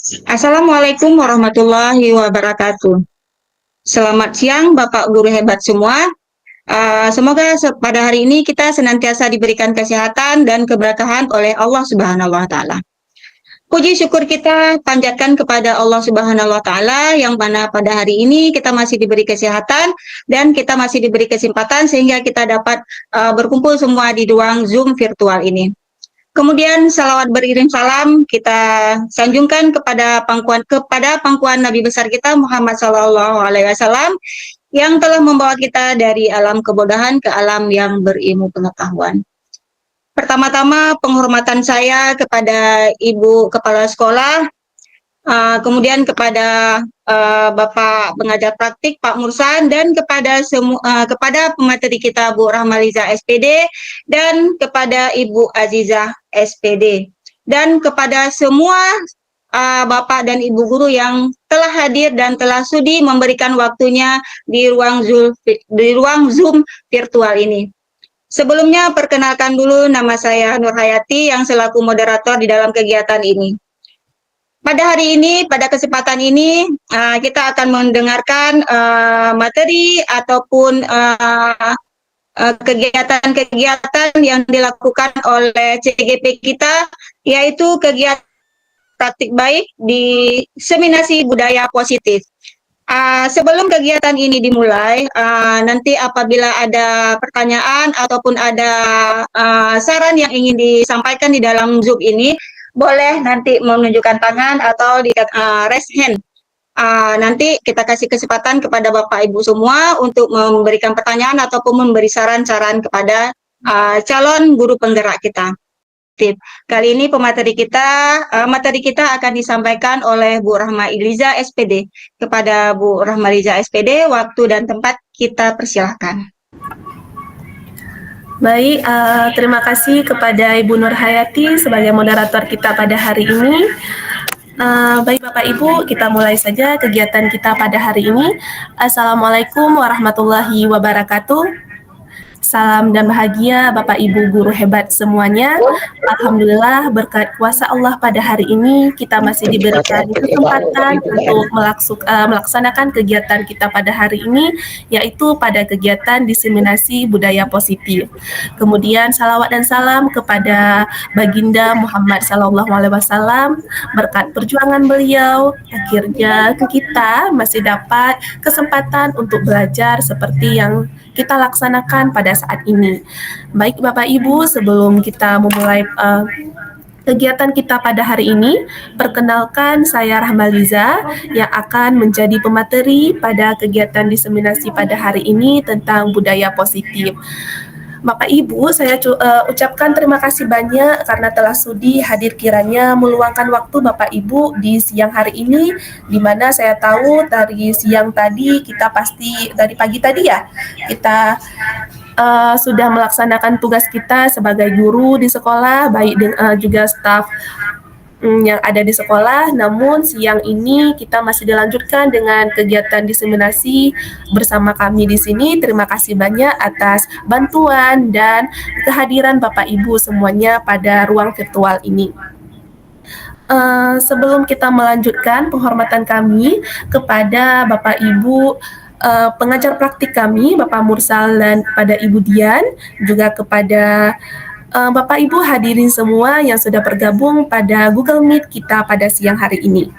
Assalamualaikum warahmatullahi wabarakatuh. Selamat siang Bapak Guru hebat semua. Semoga pada hari ini kita senantiasa diberikan kesehatan dan keberkahan oleh Allah Subhanahu wa taala. Puji syukur kita panjatkan kepada Allah Subhanahu wa taala yang mana pada hari ini kita masih diberi kesehatan dan kita masih diberi kesempatan sehingga kita dapat berkumpul semua di ruang Zoom virtual ini. Kemudian salawat beriring salam kita sanjungkan kepada pangkuan Nabi besar kita Muhammad Sallallahu Alaihi Wasallam yang telah membawa kita dari alam kebodohan ke alam yang berilmu pengetahuan. Pertama-tama penghormatan saya kepada Ibu Kepala Sekolah, kemudian kepada Bapak pengajar praktik Pak Mursan dan kepada pemateri kita Bu Rahmaliza SPD dan kepada Ibu Azizah SPD dan kepada semua Bapak dan Ibu guru yang telah hadir dan telah sudi memberikan waktunya di ruang Zoom virtual ini. Sebelumnya perkenalkan dulu, nama saya Nur Hayati yang selaku moderator di dalam kegiatan ini. Pada hari ini, pada kesempatan ini, kita akan mendengarkan materi ataupun kegiatan-kegiatan yang dilakukan oleh CGP kita, yaitu kegiatan praktik baik di Seminasi Budaya Positif. Sebelum kegiatan ini dimulai, nanti apabila ada pertanyaan ataupun ada saran yang ingin disampaikan di dalam Zoom ini, boleh nanti menunjukkan tangan atau di raise hand. Nanti kita kasih kesempatan kepada Bapak Ibu semua untuk memberikan pertanyaan ataupun memberi saran-saran kepada calon guru penggerak kita. Kali ini materi kita akan disampaikan oleh Bu Rahmaliza SPD. Kepada Bu Rahmaliza SPD, waktu dan tempat kita persilahkan. Baik, terima kasih kepada Ibu Nur Hayati sebagai moderator kita pada hari ini. Baik Bapak Ibu, kita mulai saja kegiatan kita pada hari ini. Assalamualaikum warahmatullahi wabarakatuh. Salam dan bahagia Bapak Ibu guru hebat semuanya. Alhamdulillah berkat kuasa Allah pada hari ini kita masih diberikan kesempatan untuk melaksanakan kegiatan kita pada hari ini, yaitu pada kegiatan diseminasi budaya positif. Kemudian salawat dan salam kepada Baginda Muhammad Sallallahu Alaihi Wasallam. Berkat perjuangan beliau, akhirnya kita masih dapat kesempatan untuk belajar seperti yang kita laksanakan pada saat ini. Baik Bapak Ibu, sebelum kita memulai kegiatan kita pada hari ini, perkenalkan saya Rahmaliza yang akan menjadi pemateri pada kegiatan diseminasi pada hari ini tentang budaya positif. Bapak Ibu, saya ucapkan terima kasih banyak karena telah sudi hadir kiranya meluangkan waktu Bapak Ibu di siang hari ini, di mana saya tahu dari siang tadi kita pasti dari pagi tadi ya, kita sudah melaksanakan tugas kita sebagai guru di sekolah, baik juga staf yang ada di sekolah. Namun siang ini kita masih dilanjutkan dengan kegiatan diseminasi bersama kami di sini. Terima kasih banyak atas bantuan dan kehadiran Bapak Ibu semuanya pada ruang virtual ini. Sebelum kita melanjutkan penghormatan kami kepada Bapak Ibu pengajar praktik kami, Bapak Mursal dan kepada Ibu Dian, juga kepada Bapak Ibu hadirin semua yang sudah bergabung pada Google Meet kita pada siang hari ini.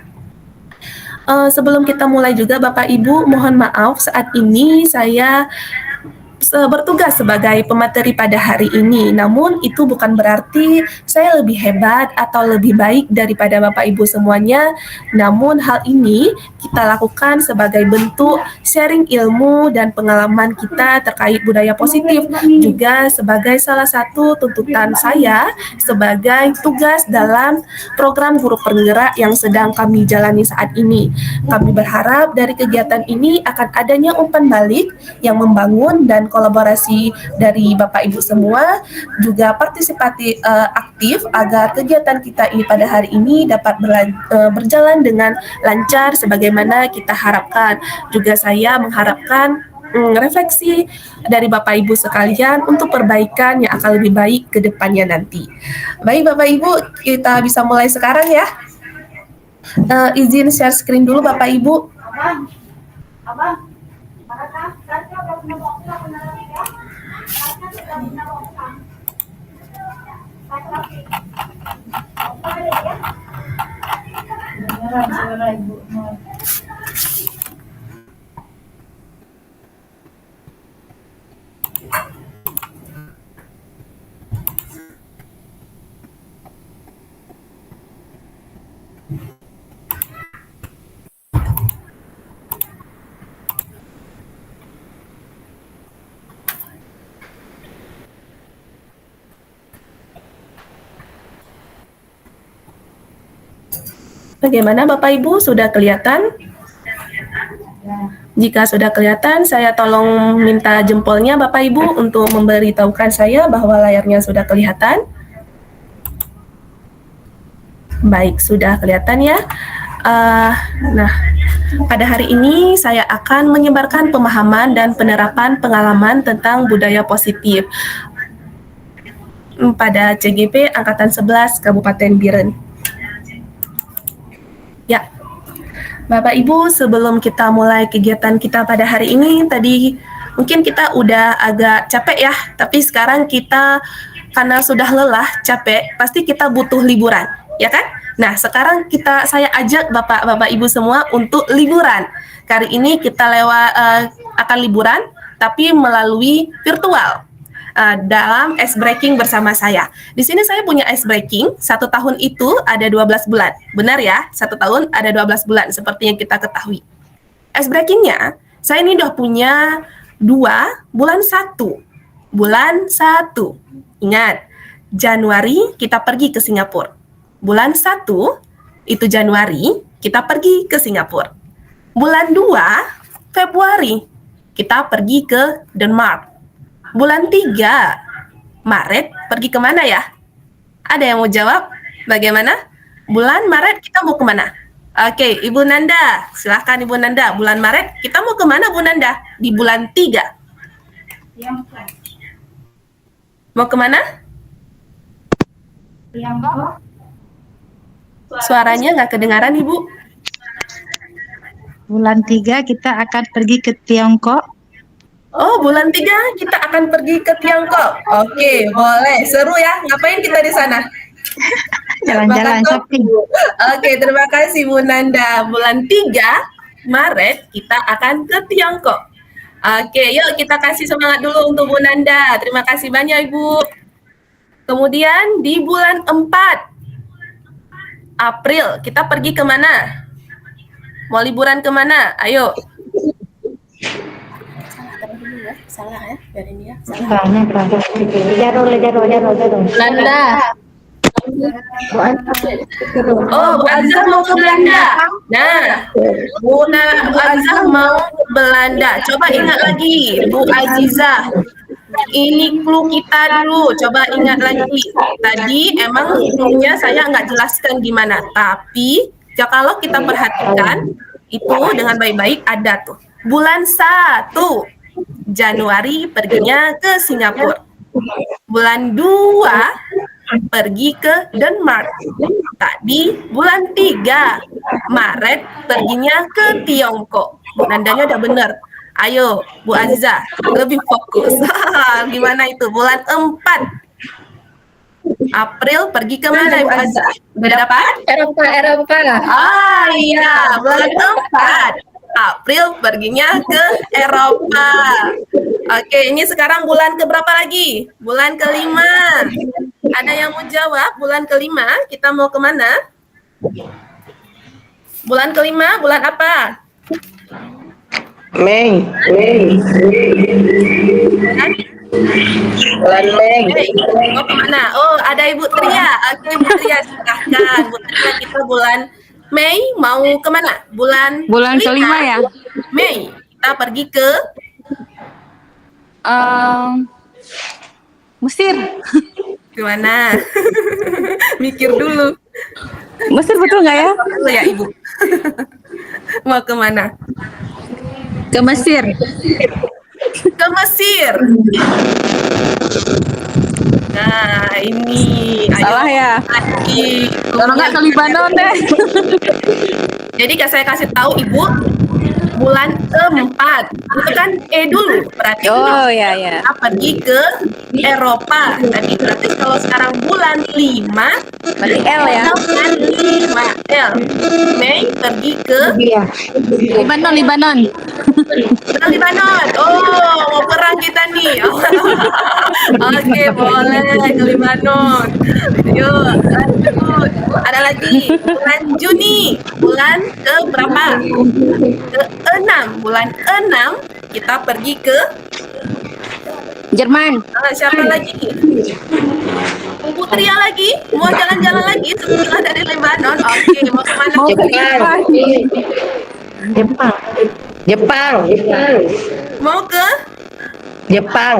Sebelum kita mulai juga Bapak Ibu, mohon maaf saat ini saya bertugas sebagai pemateri pada hari ini. Namun itu bukan berarti saya lebih hebat atau lebih baik daripada Bapak Ibu semuanya. Namun hal ini kita lakukan sebagai bentuk sharing ilmu dan pengalaman kita terkait budaya positif, juga sebagai salah satu tuntutan saya sebagai tugas dalam program guru penggerak yang sedang kami jalani saat ini. Kami berharap dari kegiatan ini akan adanya umpan balik yang membangun dan kolaborasi dari Bapak Ibu semua, juga partisipatif aktif agar kegiatan kita ini pada hari ini dapat berjalan dengan lancar sebagaimana kita harapkan. Juga saya mengharapkan refleksi dari Bapak Ibu sekalian untuk perbaikan yang akan lebih baik ke depannya nanti. Baik Bapak Ibu, kita bisa mulai sekarang ya. Izin share screen dulu Bapak Ibu. Bagaimana Bapak Ibu, sudah kelihatan? Jika sudah kelihatan, saya tolong minta jempolnya Bapak Ibu untuk memberitahukan saya bahwa layarnya sudah kelihatan. Baik, sudah kelihatan ya. Nah, pada hari ini saya akan menyebarkan pemahaman dan penerapan pengalaman tentang budaya positif pada CGP Angkatan 11 Kabupaten Biren. Ya, Bapak Ibu, sebelum kita mulai kegiatan kita pada hari ini, tadi mungkin kita udah agak capek ya, tapi sekarang kita karena sudah lelah, capek, pasti kita butuh liburan, ya kan? Nah, sekarang saya ajak Bapak Ibu semua untuk liburan. Kali ini kita akan liburan, tapi melalui virtual. Dalam ice breaking bersama saya. Di sini saya punya ice breaking, 1 tahun itu ada 12 bulan. Benar ya, 1 tahun ada 12 bulan, seperti yang kita ketahui. Ice breakingnya, saya ini udah punya 2 bulan 1. Bulan 1. Ingat, Januari kita pergi ke Singapura. Bulan 1, itu Januari, kita pergi ke Singapura. Bulan 2, Februari, kita pergi ke Denmark. Bulan 3, Maret, pergi kemana ya? Ada yang mau jawab? Bagaimana? Bulan Maret kita mau kemana? Oke, Ibu Nanda. Silahkan Ibu Nanda. Bulan Maret kita mau kemana Bu Nanda? Di bulan 3. Mau kemana? Suaranya nggak kedengaran Ibu. Bulan 3 kita akan pergi ke Tiongkok. Oh, bulan 3 kita akan pergi ke Tiongkok. Oke, boleh. Seru ya. Ngapain kita di sana? Jalan-jalan shopping. Oke, terima kasih Bu Nanda. Bulan 3 Maret kita akan ke Tiongkok. Oke, yuk kita kasih semangat dulu untuk Bu Nanda. Terima kasih banyak Ibu. Kemudian di bulan 4 April kita pergi kemana? Mau liburan kemana? Ayo. Salah ya, dari ini ya. Belanda. Oh, Bu Azah mau ke Belanda. Nah, Bu Azah mau ke Belanda. Coba ingat lagi, Bu Azizah. Ini clue kita dulu. Coba ingat lagi. Tadi emang clue-nya saya nggak jelaskan gimana. Tapi, ya kalau kita perhatikan, itu dengan baik-baik ada tuh. Bulan 1, Januari perginya ke Singapura. Bulan 2, pergi ke Denmark. Tadi bulan 3, Maret perginya ke Tiongkok. Bu Nandanya udah bener. Ayo, Bu Aziza, lebih fokus. Gimana itu? Bulan 4, April pergi ke mana Ibu Aziza? Udah dapat? Eropa. Ah iya, bulan 4, April perginya ke Eropa. Oke, ini sekarang bulan keberapa lagi? Bulan ke-5. Ada yang mau jawab? Bulan ke-5 kita mau kemana? Bulan ke-5 bulan apa? Mei. Bulan Mei. Mau kemana? Oh, ada Ibu Tria. Oke, Ibu Tria silahkan. Bu Tria, kita bulan Mei mau kemana? Bulan ke-5 ya? Mei. Kita pergi ke Mesir. Gimana? Mikir dulu. Mesir betul nggak ya? Betul ya Ibu? Mau kemana? Ke Mesir. Ke Mesir. Nah, ini. Salah ya? Lagi. Kalau nggak ke Libanon deh. Jadi saya kasih tahu Ibu, bulan keempat itu kan dulu, berarti Oh ya ya. kita pergi ke Eropa. Tadi berarti kalau sekarang bulan 5, Berarti L ya. bulan 5 L. Mei pergi ke Libanon, Libanon. Perang Libanon. Oh, mau perang kita nih. Oke, boleh ke Libanon. Yuk, lanjut. Ada lagi bulan Juni. Bulan ke berapa? Ke-6. Bulan 6 kita pergi ke Jerman. siapa lagi? Putria lagi? Mau jalan-jalan lagi setelah dari Lebanon? Oke, mau kemana? Mau ke Jepang. Jepang. Mau ke Jepang.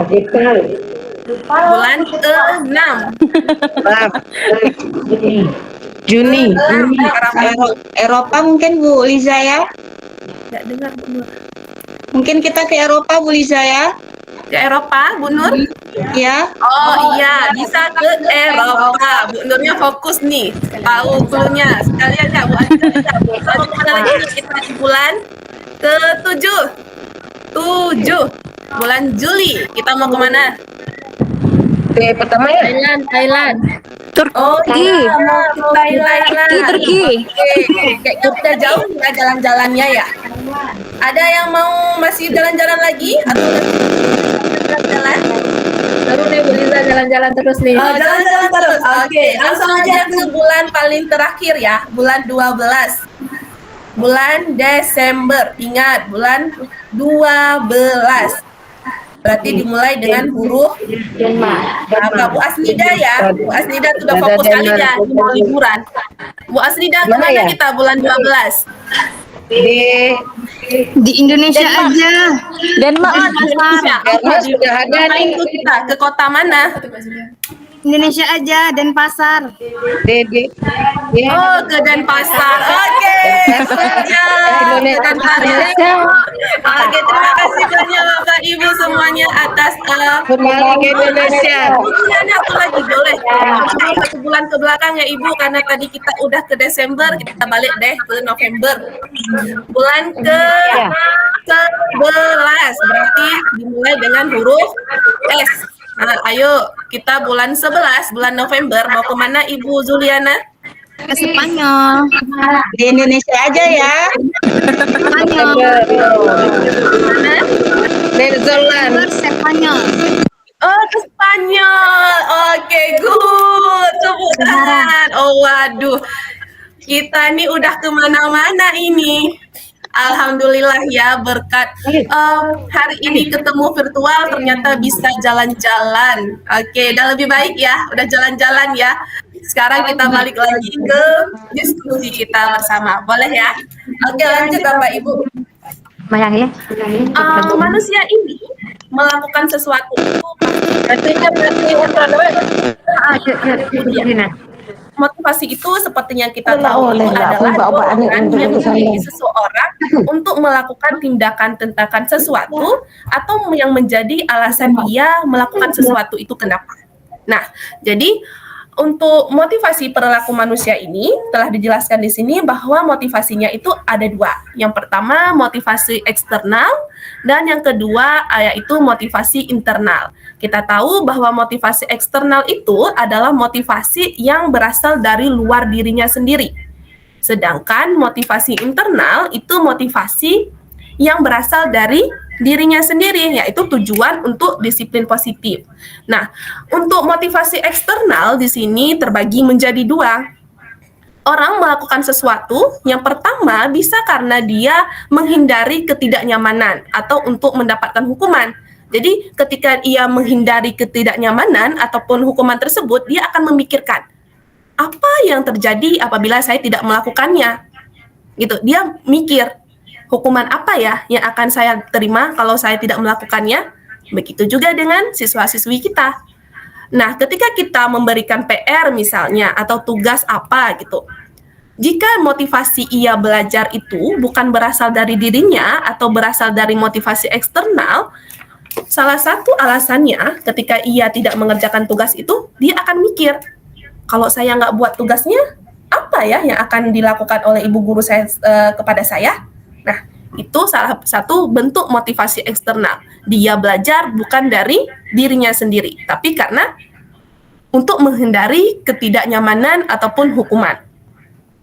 bulan ke-6. Juni. Eropa mungkin Bu Liza ya. Nggak dengar, Bu Nur. Mungkin kita ke Eropa Bu Liza ya. Ke Eropa, Bu Nur? Ya. Oh iya, bisa ke Eropa. Bu Nurnya fokus nih, tahu cluenya. Sekalian ya, Bu Anita. Kita mau kemana lagi nih? Kita di bulan ke-7. 7. Bulan Juli. Kita mau kemana? Pertama ya. Thailand. Oh Turki. iya, mau ke Thailand. Turki. Oke, kayak udah jauh nggak jalan-jalannya ya? Ada yang mau masih jalan-jalan lagi? Atau udah jalan-jalan? Baru deh Bu Liza jalan-jalan terus nih. Oh, jalan-jalan terus. Oke, langsung aja ke bulan paling terakhir ya, bulan 12. Bulan Desember. Ingat, bulan 12. Berarti dimulai dengan huruf apa? Bu Asnida ya. Bu Asnida sudah fokus kali ya di mau liburan. Bu Asnida Mana kemana ya? kita bulan 12? Di Indonesia aja. Denmark. Indonesia. Karena sudah ada Ngapain nih. tuh kita? Ke kota mana? Indonesia aja, Denpasar. Dede. Ya. Oh, ke Denpasar. Oke. Ya, Indonesia. Oke, terima kasih banyak Bapak Ibu semuanya atas Kembali ke Indonesia. Ini aku lagi boleh. Satu bulan ke belakang ya Ibu, karena tadi kita udah ke Desember, kita balik deh ke November. Bulan ke 11 berarti dimulai dengan huruf S. Nah, ayo kita bulan 11, bulan November mau kemana Ibu Zuliana? Ke Spanyol. Di Indonesia aja ya. Spanyol. Mana? Netherlands. Spanyol. Oh, ke Spanyol. Oke, good. Tepuk tangan. Oh, waduh. Kita nih udah kemana-mana ini. Alhamdulillah ya, berkat hari ini ketemu virtual ternyata bisa jalan-jalan. Oke, udah lebih baik ya, udah jalan-jalan ya. Sekarang kita balik lagi ke diskusi kita bersama. Boleh ya? Oke, lanjut Bapak Ibu. Manusia ini melakukan sesuatu itu motivasi itu seperti yang kita tahu itu adalah dorongan yang dimiliki seseorang untuk melakukan tindakan sesuatu atau yang menjadi alasan dia melakukan sesuatu itu kenapa. Nah, jadi untuk motivasi perilaku manusia ini telah dijelaskan di sini bahwa motivasinya itu ada dua. Yang pertama motivasi eksternal dan yang kedua yaitu motivasi internal. Kita tahu bahwa motivasi eksternal itu adalah motivasi yang berasal dari luar dirinya sendiri. Sedangkan motivasi internal itu motivasi yang berasal dari dirinya sendiri, yaitu tujuan untuk disiplin positif. Nah, untuk motivasi eksternal di sini terbagi menjadi dua. Orang melakukan sesuatu, yang pertama bisa karena dia menghindari ketidaknyamanan atau untuk mendapatkan hukuman. Jadi ketika ia menghindari ketidaknyamanan ataupun hukuman tersebut, dia akan memikirkan, apa yang terjadi apabila saya tidak melakukannya? Gitu, dia mikir, hukuman apa ya yang akan saya terima kalau saya tidak melakukannya? Begitu juga dengan siswa-siswi kita. Nah, ketika kita memberikan PR misalnya atau tugas apa gitu, jika motivasi ia belajar itu bukan berasal dari dirinya atau berasal dari motivasi eksternal, salah satu alasannya ketika ia tidak mengerjakan tugas itu, dia akan mikir, kalau saya nggak buat tugasnya, apa ya yang akan dilakukan oleh ibu guru saya kepada saya? Nah, itu salah satu bentuk motivasi eksternal. Dia belajar bukan dari dirinya sendiri, tapi karena untuk menghindari ketidaknyamanan ataupun hukuman.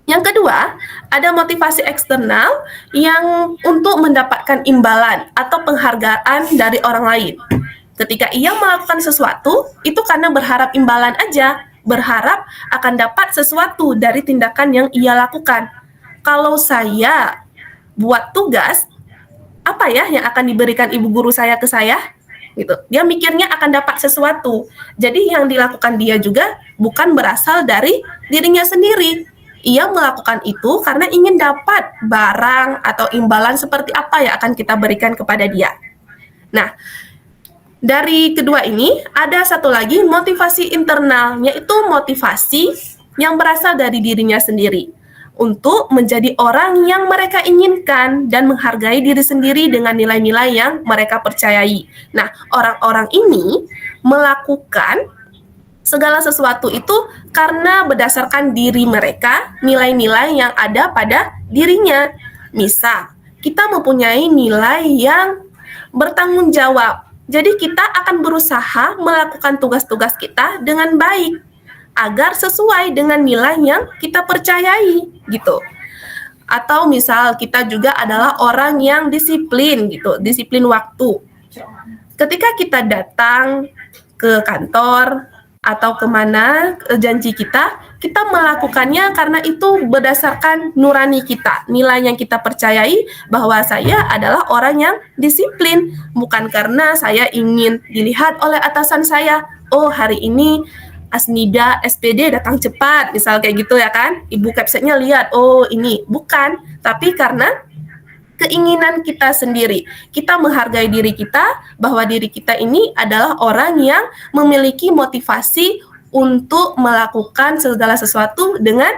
Yang kedua, ada motivasi eksternal yang untuk mendapatkan imbalan atau penghargaan dari orang lain. Ketika ia melakukan sesuatu, itu karena berharap imbalan aja, berharap akan dapat sesuatu dari tindakan yang ia lakukan. Kalau saya buat tugas, apa ya yang akan diberikan ibu guru saya ke saya? Gitu. Dia mikirnya akan dapat sesuatu. Jadi yang dilakukan dia juga bukan berasal dari dirinya sendiri. Ia melakukan itu karena ingin dapat barang atau imbalan seperti apa yang akan kita berikan kepada dia. Nah, dari kedua ini ada satu lagi motivasi internal, yaitu motivasi yang berasal dari dirinya sendiri untuk menjadi orang yang mereka inginkan dan menghargai diri sendiri dengan nilai-nilai yang mereka percayai. Nah, orang-orang ini melakukan segala sesuatu itu karena berdasarkan diri mereka, nilai-nilai yang ada pada dirinya. Misal, kita mempunyai nilai yang bertanggung jawab. Jadi kita akan berusaha melakukan tugas-tugas kita dengan baik agar sesuai dengan nilai yang kita percayai gitu. Atau misal kita juga adalah orang yang disiplin gitu, disiplin waktu. Ketika kita datang ke kantor atau kemana janji kita melakukannya karena itu berdasarkan nurani kita, nilai yang kita percayai bahwa saya adalah orang yang disiplin, bukan karena saya ingin dilihat oleh atasan saya, oh hari ini Asnida SPD datang cepat, misal kayak gitu ya kan, ibu capsetnya lihat, oh ini, bukan, tapi karena keinginan kita sendiri. Kita menghargai diri kita, bahwa diri kita ini adalah orang yang memiliki motivasi untuk melakukan segala sesuatu dengan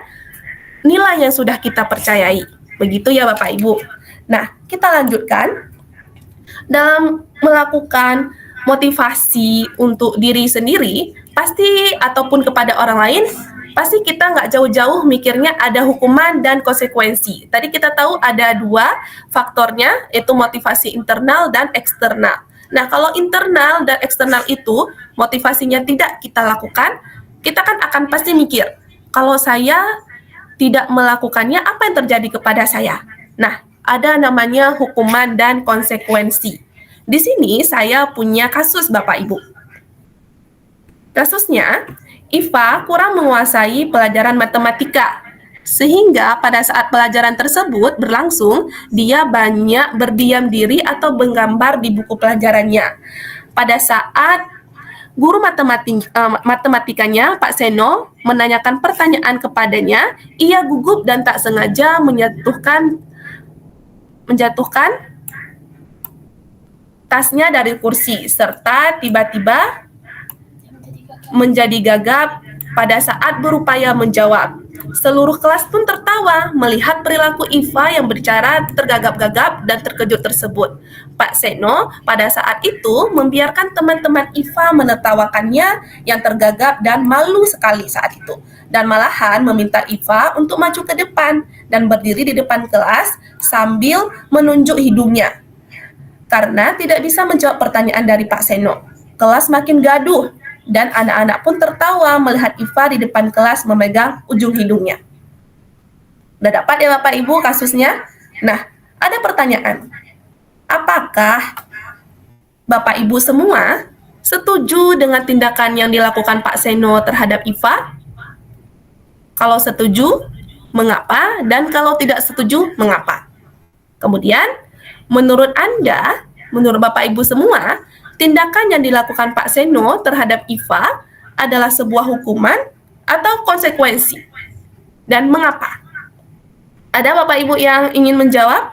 nilai yang sudah kita percayai. Begitu ya Bapak Ibu. Nah, kita lanjutkan. Dalam melakukan motivasi untuk diri sendiri, pasti ataupun kepada orang lain, pasti kita nggak jauh-jauh mikirnya ada hukuman dan konsekuensi. Tadi kita tahu ada dua faktornya, yaitu motivasi internal dan eksternal. Nah, kalau internal dan eksternal itu motivasinya tidak kita lakukan, kita kan akan pasti mikir, kalau saya tidak melakukannya, apa yang terjadi kepada saya? Nah, ada namanya hukuman dan konsekuensi. Di sini saya punya kasus Bapak Ibu. Kasusnya, Iva kurang menguasai pelajaran matematika, sehingga pada saat pelajaran tersebut berlangsung, dia banyak berdiam diri atau menggambar di buku pelajarannya. Pada saat guru matematikanya, Pak Seno, menanyakan pertanyaan kepadanya, ia gugup dan tak sengaja menjatuhkan tasnya dari kursi, serta tiba-tiba menjadi gagap pada saat berupaya menjawab. Seluruh kelas pun tertawa melihat perilaku Iva yang berbicara tergagap-gagap dan terkejut tersebut. Pak Seno pada saat itu membiarkan teman-teman Iva menertawakannya yang tergagap dan malu sekali saat itu. Dan malahan meminta Iva untuk maju ke depan dan berdiri di depan kelas sambil menunjuk hidungnya. Karena tidak bisa menjawab pertanyaan dari Pak Seno. Kelas makin gaduh dan anak-anak pun tertawa melihat Iva di depan kelas memegang ujung hidungnya. Udah dapat ya Bapak Ibu kasusnya? Nah, ada pertanyaan. Apakah Bapak Ibu semua setuju dengan tindakan yang dilakukan Pak Seno terhadap Iva? Kalau setuju, mengapa? Dan kalau tidak setuju, mengapa? Kemudian, menurut Anda, menurut Bapak Ibu semua, tindakan yang dilakukan Pak Seno terhadap Iva adalah sebuah hukuman atau konsekuensi? Dan mengapa? Ada Bapak Ibu yang ingin menjawab?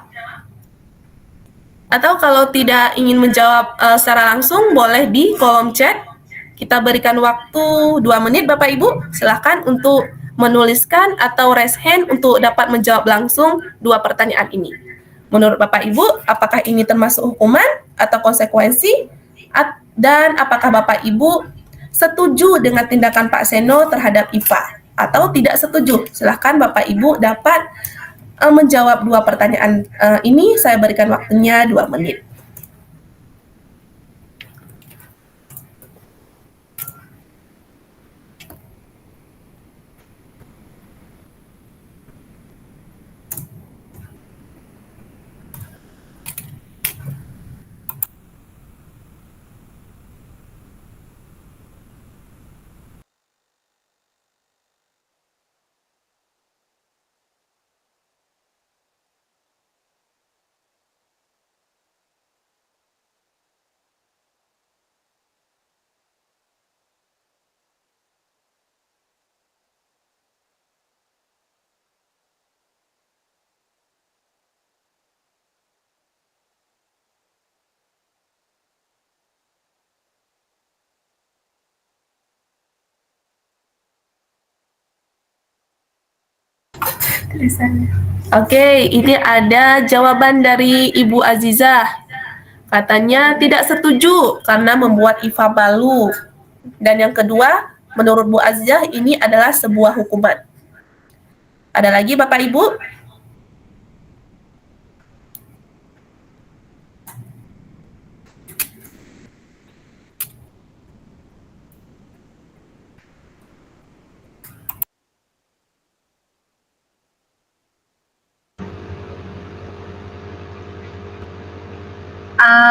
Atau kalau tidak ingin menjawab secara langsung, boleh di kolom chat. Kita berikan waktu 2 menit Bapak Ibu. Silakan untuk menuliskan atau raise hand untuk dapat menjawab langsung 2 pertanyaan ini. Menurut Bapak Ibu, apakah ini termasuk hukuman atau konsekuensi? Dan apakah Bapak Ibu setuju dengan tindakan Pak Seno terhadap Iva? atau tidak setuju? Silahkan Bapak Ibu dapat menjawab dua pertanyaan ini. Saya berikan waktunya 2 menit. Oke, ini ada jawaban dari Ibu Azizah. Katanya tidak setuju karena membuat Iva malu. Dan yang kedua, menurut Bu Azizah ini adalah sebuah hukuman. Ada lagi Bapak Ibu?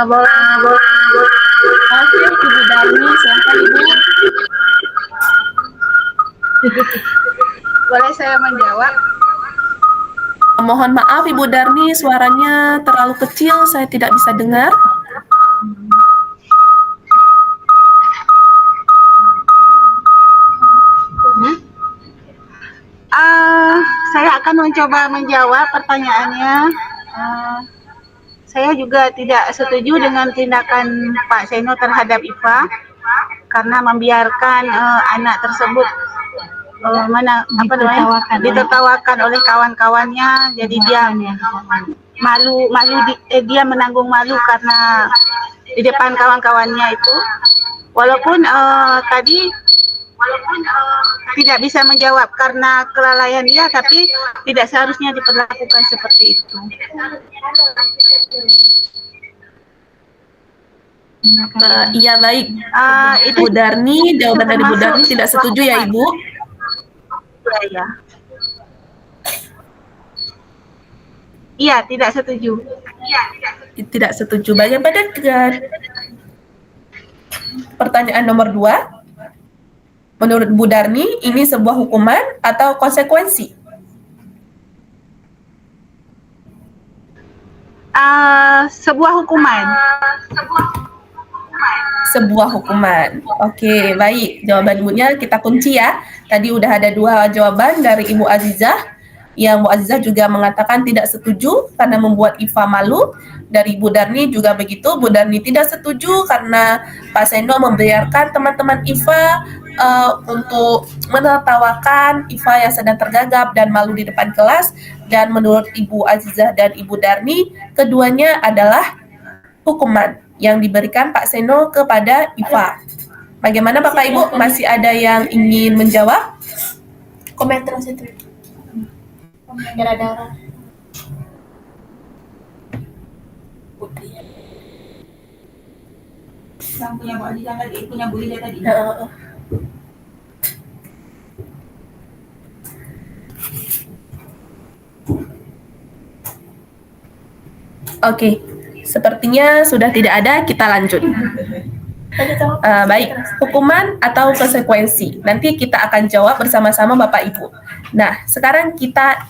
Oke, Ibu Darmi, silakan Ibu. Boleh saya menjawab? Mohon maaf Ibu Darmi, suaranya terlalu kecil, saya tidak bisa dengar. Saya akan mencoba menjawab pertanyaannya. Saya juga tidak setuju dengan tindakan Pak Seno terhadap Iva karena membiarkan anak tersebut ditertawakan oleh kawan-kawannya. Jadi dia dia menanggung malu karena di depan kawan-kawannya itu. Walaupun tadi tidak bisa menjawab karena kelalaian dia, tapi tidak seharusnya diperlakukan seperti itu. Iya baik, Itu Bu Darni, jawaban dari Bu Darni tidak setuju ya Ibu? ya. Iya, tidak setuju. Tidak setuju. Bagaimana dengan pertanyaan nomor 2? Menurut Bu Darni, ini sebuah hukuman atau konsekuensi? Sebuah hukuman. Sebuah hukuman. Oke, baik. Jawaban Ibunya kita kunci ya. Tadi udah ada 2 jawaban dari Ibu Azizah. Yang Bu Azizah juga mengatakan tidak setuju karena membuat Iva malu. Dari Bu Darni juga begitu. Bu Darni tidak setuju karena Pak Seno membiarkan teman-teman Iva untuk menertawakan Iva yang sedang tergagap dan malu di depan kelas. Dan menurut Ibu Azizah dan Ibu Darni, keduanya adalah hukuman yang diberikan Pak Seno kepada Iva. Bagaimana Bapak Ibu? Masih ada yang ingin menjawab? Komentar situ. Darah-darah. Yang punya Bu Azizah tadi, punya Bu Lida tadi. Oke, sepertinya sudah tidak ada, kita lanjut. Baik, hukuman atau konsekuensi? Nanti kita akan jawab bersama-sama Bapak Ibu. Nah, sekarang kita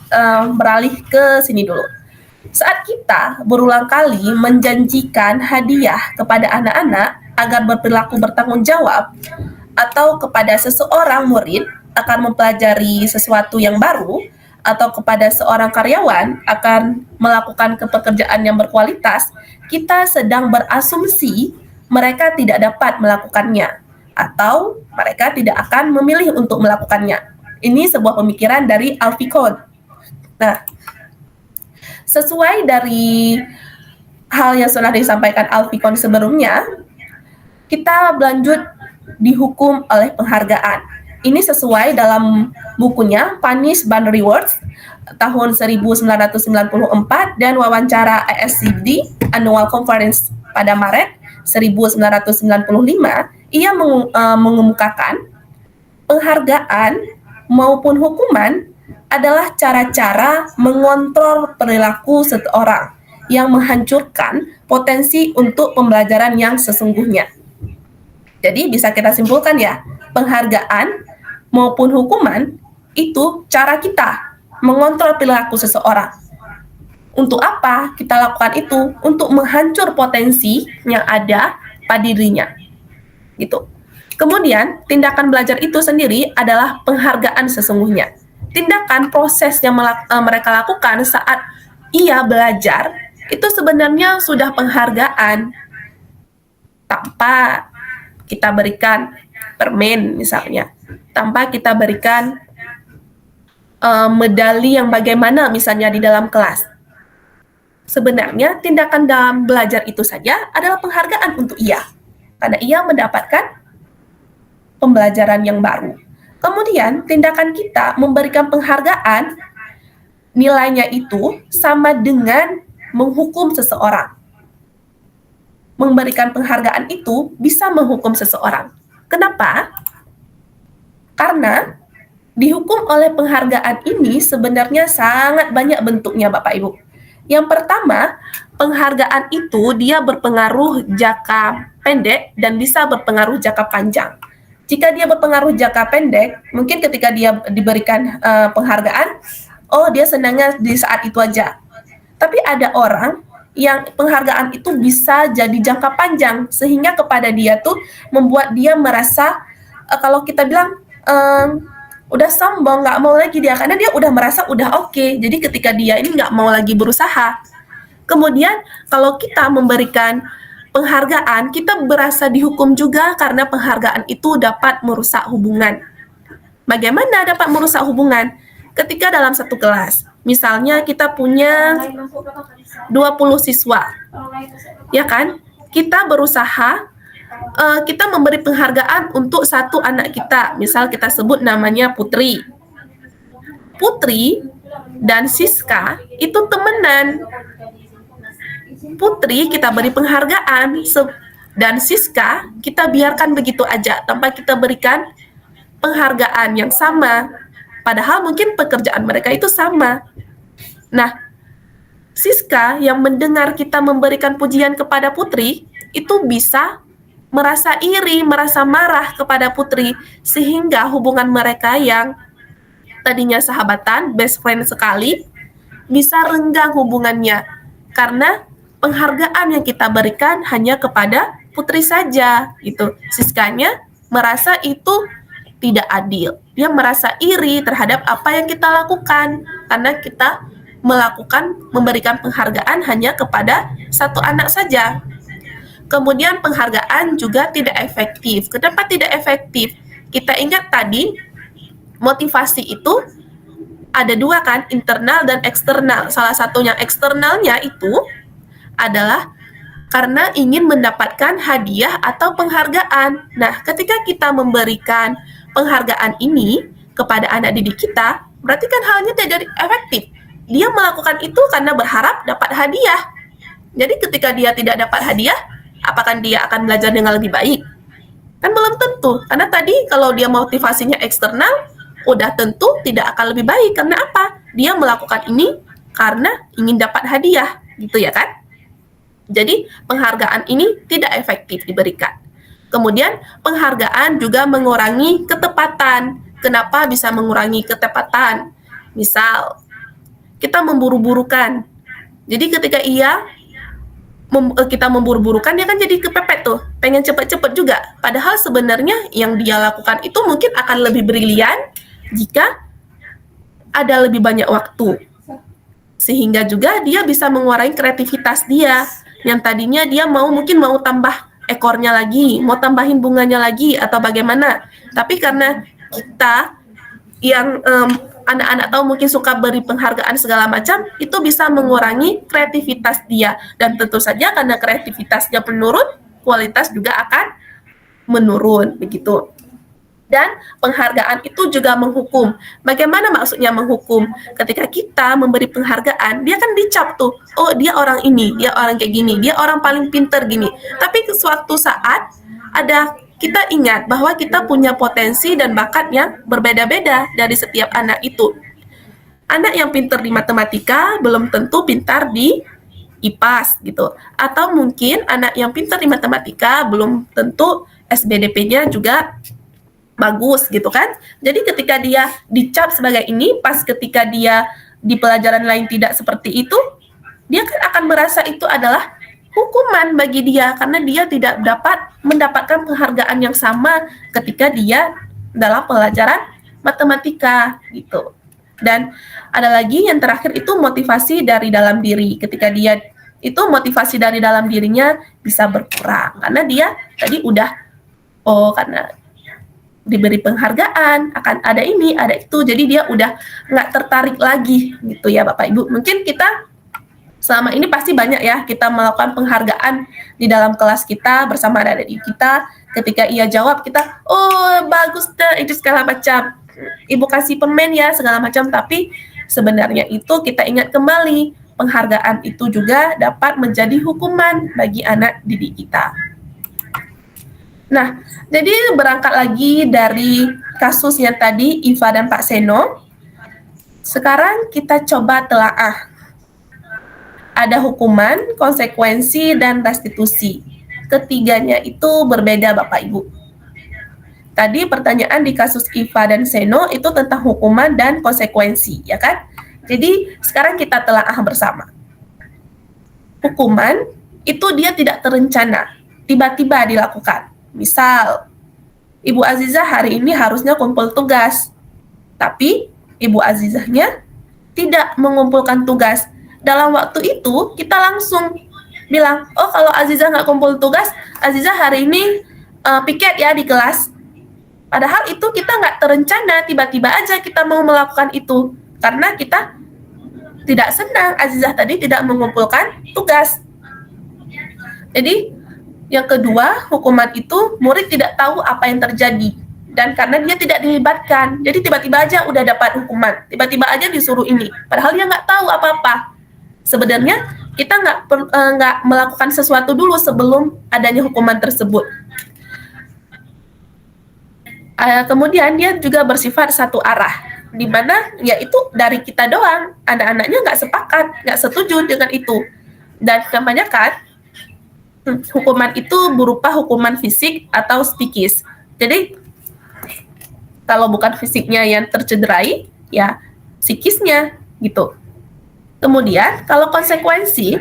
beralih ke sini dulu. Saat kita berulang kali menjanjikan hadiah kepada anak-anak agar berperilaku bertanggung jawab, atau kepada seseorang murid akan mempelajari sesuatu yang baru, atau kepada seorang karyawan akan melakukan pekerjaan yang berkualitas, kita sedang berasumsi mereka tidak dapat melakukannya, atau mereka tidak akan memilih untuk melakukannya. Ini sebuah pemikiran dari Alfikon. Nah, sesuai dari hal yang sudah disampaikan Alfikon sebelumnya, kita lanjut dihukum oleh penghargaan. Ini sesuai dalam bukunya Punish and Rewards tahun 1994 dan wawancara ASCD Annual Conference pada Maret 1995, ia mengemukakan penghargaan maupun hukuman adalah cara-cara mengontrol perilaku seseorang yang menghancurkan potensi untuk pembelajaran yang sesungguhnya. Jadi bisa kita simpulkan ya, penghargaan maupun hukuman itu cara kita mengontrol perilaku seseorang. Untuk apa kita lakukan itu? Untuk menghancur potensi yang ada pada dirinya. Gitu. Kemudian, tindakan belajar itu sendiri adalah penghargaan sesungguhnya. Tindakan proses yang mereka lakukan saat ia belajar itu sebenarnya sudah penghargaan. Tanpa kita berikan permen misalnya, tanpa kita berikan medali yang bagaimana misalnya di dalam kelas. Sebenarnya tindakan dalam belajar itu saja adalah penghargaan untuk ia, karena ia mendapatkan pembelajaran yang baru. Kemudian tindakan kita memberikan penghargaan, nilainya itu sama dengan menghukum seseorang. Memberikan penghargaan itu bisa menghukum seseorang. Kenapa? Karena dihukum oleh penghargaan ini sebenarnya sangat banyak bentuknya Bapak Ibu. Yang pertama, penghargaan itu dia berpengaruh jangka pendek dan bisa berpengaruh jangka panjang. Jika dia berpengaruh jangka pendek, mungkin ketika dia diberikan penghargaan, oh dia senangnya di saat itu aja. Tapi ada orang yang penghargaan itu bisa jadi jangka panjang, sehingga kepada dia tuh membuat dia merasa, kalau kita bilang, udah sombong, nggak mau lagi dia, karena dia udah merasa udah oke. Jadi ketika dia ini nggak mau lagi berusaha. Kemudian kalau kita memberikan penghargaan, kita berasa dihukum juga karena penghargaan itu dapat merusak hubungan. Bagaimana dapat merusak hubungan? Ketika dalam satu kelas, misalnya kita punya 20 siswa, ya kan? Kita berusaha, kita memberi penghargaan untuk satu anak kita. Misal kita sebut namanya Putri. Putri dan Siska itu temenan. Putri kita beri penghargaan dan Siska kita biarkan begitu aja tanpa kita berikan penghargaan yang sama. Padahal mungkin pekerjaan mereka itu sama. Nah, Siska yang mendengar kita memberikan pujian kepada Putri itu bisa merasa iri, merasa marah kepada Putri, sehingga hubungan mereka yang tadinya sahabatan, best friend sekali, bisa renggang hubungannya karena penghargaan yang kita berikan hanya kepada Putri saja, gitu. Siskanya merasa itu tidak adil. Dia merasa iri terhadap apa yang kita lakukan karena kita memberikan penghargaan hanya kepada satu anak saja. Kemudian penghargaan juga tidak efektif. Kenapa tidak efektif? Kita ingat tadi motivasi itu ada dua kan, internal dan eksternal. Salah satu yang eksternalnya itu adalah karena ingin mendapatkan hadiah atau penghargaan. Nah, ketika kita memberikan penghargaan ini kepada anak didik kita, berarti kan halnya tidak efektif. Dia melakukan itu karena berharap dapat hadiah. Jadi ketika dia tidak dapat hadiah, apakah dia akan belajar dengan lebih baik? Kan belum tentu. Karena tadi kalau dia motivasinya eksternal, udah tentu tidak akan lebih baik. Karena apa? Dia melakukan ini karena ingin dapat hadiah, gitu ya kan? Jadi penghargaan ini tidak efektif diberikan. Kemudian penghargaan juga mengurangi ketepatan. Kenapa bisa mengurangi ketepatan? Misal, kita memburu-burukan. Jadi ketika kita memburu-burukan, dia kan jadi kepepet tuh, pengen cepet-cepet juga. Padahal sebenarnya yang dia lakukan itu mungkin akan lebih brilian jika ada lebih banyak waktu. Sehingga juga dia bisa mengurangi kreativitas dia. Yang tadinya dia mungkin mau tambah ekornya lagi, mau tambahin bunganya lagi, atau bagaimana. Tapi karena kita yang anak-anak tahu mungkin suka beri penghargaan segala macam, itu bisa mengurangi kreativitas dia. Dan tentu saja karena kreativitasnya menurun, kualitas juga akan menurun, begitu. Dan penghargaan itu juga menghukum. Bagaimana maksudnya menghukum? Ketika kita memberi penghargaan, dia kan dicap tuh, oh dia orang ini, dia orang kayak gini, dia orang paling pinter gini. Tapi suatu saat kita ingat bahwa kita punya potensi dan bakat yang berbeda-beda dari setiap anak itu. Anak yang pintar di matematika belum tentu pintar di IPAS gitu. Atau mungkin anak yang pintar di matematika belum tentu SBDP-nya juga bagus gitu kan. Jadi ketika dia dicap sebagai ini, pas ketika dia di pelajaran lain tidak seperti itu, dia kan akan merasa itu adalah hukuman bagi dia karena dia tidak dapat mendapatkan penghargaan yang sama ketika dia dalam pelajaran matematika gitu. Dan ada lagi yang terakhir itu motivasi dari dalam diri. Ketika dia itu motivasi dari dalam dirinya bisa berkurang karena dia tadi udah karena diberi penghargaan akan ada ini ada itu, jadi dia udah nggak tertarik lagi gitu ya Bapak Ibu. Mungkin kita selama ini pasti banyak ya kita melakukan penghargaan di dalam kelas kita bersama adik-adik kita. Ketika ia jawab kita, oh bagus deh itu segala macam, ibu kasih permen ya segala macam. Tapi sebenarnya itu kita ingat kembali, penghargaan itu juga dapat menjadi hukuman bagi anak didik kita. Nah, jadi berangkat lagi dari kasus yang tadi Iva dan Pak Seno, sekarang kita coba telaah. Ada hukuman, konsekuensi, dan restitusi. Ketiganya itu berbeda Bapak Ibu. Tadi pertanyaan di kasus Iva dan Seno itu tentang hukuman dan konsekuensi, ya kan? Jadi sekarang kita telaah bersama. Hukuman itu dia tidak terencana, tiba-tiba dilakukan. Misal, Ibu Azizah hari ini harusnya kumpul tugas, tapi Ibu Azizahnya tidak mengumpulkan tugas. Dalam waktu itu, kita langsung bilang, oh kalau Azizah nggak kumpul tugas, Azizah hari ini piket ya di kelas. Padahal itu kita nggak terencana, tiba-tiba aja kita mau melakukan itu. Karena kita tidak senang Azizah tadi tidak mengumpulkan tugas. Jadi, yang kedua, hukuman itu murid tidak tahu apa yang terjadi. Dan karena dia tidak dilibatkan, jadi tiba-tiba aja udah dapat hukuman. Tiba-tiba aja disuruh ini. Padahal dia nggak tahu apa-apa. Sebenarnya kita nggak melakukan sesuatu dulu sebelum adanya hukuman tersebut. Kemudian dia juga bersifat satu arah. Di mana yaitu dari kita doang. Anak-anaknya nggak sepakat, nggak setuju dengan itu. Dan kebanyakan hukuman itu berupa hukuman fisik atau psikis. Jadi kalau bukan fisiknya yang tercederai, ya psikisnya gitu. Kemudian kalau konsekuensi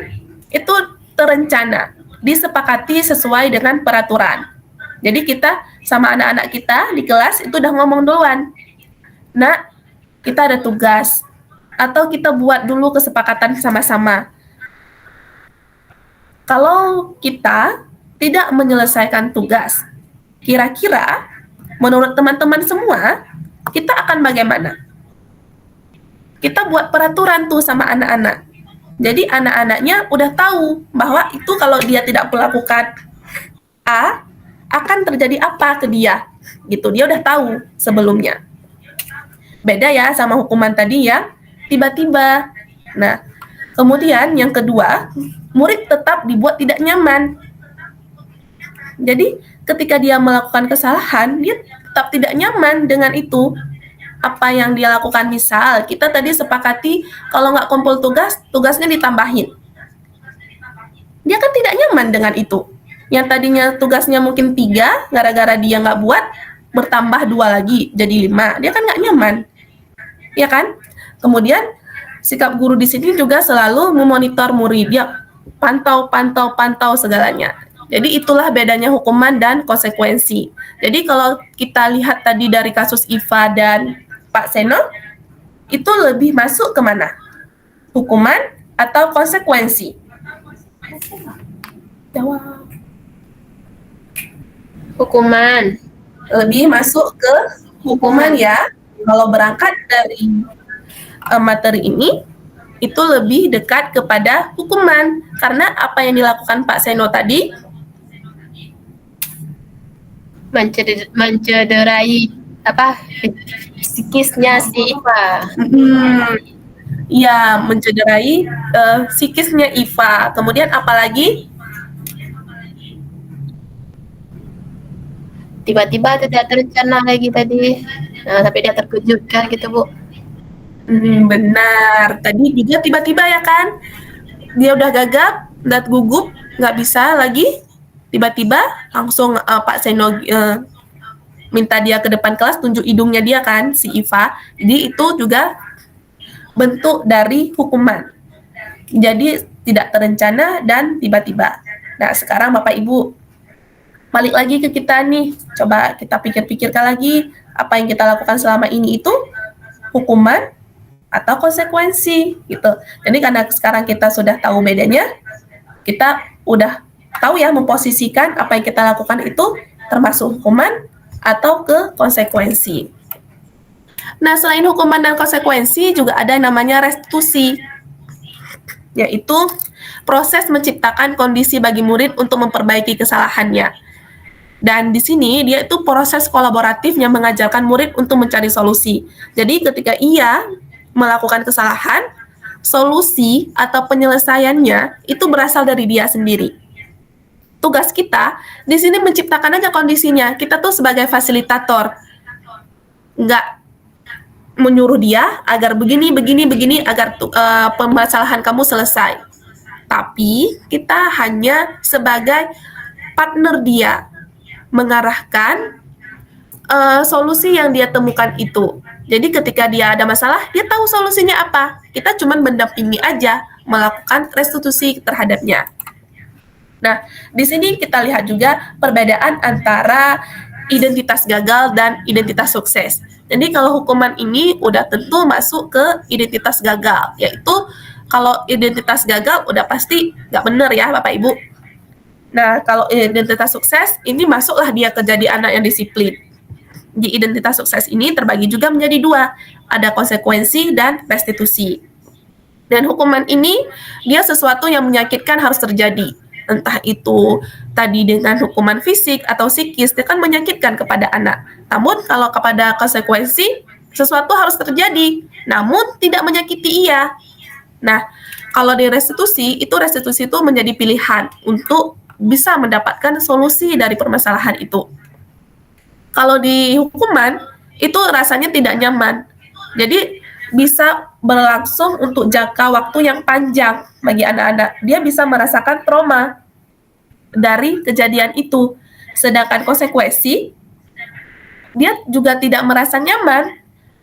itu terencana, disepakati sesuai dengan peraturan. Jadi kita sama anak-anak kita di kelas itu udah ngomong duluan. Nah, kita ada tugas atau kita buat dulu kesepakatan sama-sama. Kalau kita tidak menyelesaikan tugas, kira-kira menurut teman-teman semua, kita akan bagaimana? Kita buat peraturan tuh sama anak-anak. Jadi anak-anaknya udah tahu bahwa itu kalau dia tidak melakukan A, akan terjadi apa ke dia. Gitu, dia udah tahu sebelumnya. Beda ya sama hukuman tadi yang tiba-tiba. Nah, kemudian yang kedua, murid tetap dibuat tidak nyaman. Jadi ketika dia melakukan kesalahan, dia tetap tidak nyaman dengan itu. Apa yang dia lakukan, misal kita tadi sepakati kalau nggak kumpul tugas, tugasnya ditambahin. Dia kan tidak nyaman dengan itu. Yang tadinya tugasnya mungkin 3, gara-gara dia nggak buat, bertambah 2 lagi, jadi 5. Dia kan nggak nyaman. Ya kan? Kemudian sikap guru di sini juga selalu memonitor murid. Dia pantau segalanya. Jadi itulah bedanya hukuman dan konsekuensi. Jadi kalau kita lihat tadi dari kasus Iva dan Pak Seno, itu lebih masuk ke mana? Hukuman atau konsekuensi? Jawab. Hukuman. Lebih masuk ke hukuman ya. Kalau berangkat dari materi ini, itu lebih dekat kepada hukuman. Karena apa yang dilakukan Pak Seno tadi mencederai apa psikisnya si Iva. Ya, mencederai psikisnya Iva. Kemudian apalagi? Tiba-tiba tidak terencana kayak gitu tadi. Nah, tapi dia terkejutkan gitu, Bu. Benar. Tadi juga tiba-tiba ya kan? Dia udah gagap, dan gugup, nggak bisa lagi. Tiba-tiba langsung Pak Seno minta dia ke depan kelas, tunjuk hidungnya dia kan, si Iva. Jadi itu juga bentuk dari hukuman. Jadi tidak terencana dan tiba-tiba. Nah, sekarang Bapak Ibu balik lagi ke kita nih. Coba kita pikir-pikirkan lagi apa yang kita lakukan selama ini itu hukuman atau konsekuensi gitu. Jadi karena sekarang kita sudah tahu bedanya, kita udah tahu ya memposisikan apa yang kita lakukan itu termasuk hukuman atau ke konsekuensi. Nah, selain hukuman dan konsekuensi juga ada yang namanya restitusi, yaitu proses menciptakan kondisi bagi murid untuk memperbaiki kesalahannya. Dan di sini dia itu proses kolaboratif yang mengajarkan murid untuk mencari solusi. Jadi ketika ia melakukan kesalahan, solusi atau penyelesaiannya itu berasal dari dia sendiri. Tugas kita di sini menciptakan aja kondisinya. Kita tuh sebagai fasilitator, nggak menyuruh dia agar begini agar permasalahan kamu selesai. Tapi kita hanya sebagai partner dia, mengarahkan solusi yang dia temukan itu. Jadi ketika dia ada masalah, dia tahu solusinya apa. Kita cuma mendampingi aja, melakukan restitusi terhadapnya. Nah, di sini kita lihat juga perbedaan antara identitas gagal dan identitas sukses. Jadi kalau hukuman ini udah tentu masuk ke identitas gagal, yaitu kalau identitas gagal udah pasti nggak benar ya Bapak Ibu. Nah, kalau identitas sukses, ini masuklah dia ke jadi anak yang disiplin. Di identitas sukses ini terbagi juga menjadi dua, ada konsekuensi dan restitusi. Dan hukuman ini, dia sesuatu yang menyakitkan harus terjadi. Entah itu tadi dengan hukuman fisik atau psikis, dia kan menyakitkan kepada anak. Namun kalau kepada konsekuensi, sesuatu harus terjadi, namun tidak menyakiti ia. Nah, kalau di restitusi itu menjadi pilihan untuk bisa mendapatkan solusi dari permasalahan itu. Kalau di hukuman, itu rasanya tidak nyaman. Jadi bisa berlangsung untuk jangka waktu yang panjang bagi anak-anak. Dia bisa merasakan trauma dari kejadian itu. Sedangkan konsekuensi, dia juga tidak merasa nyaman.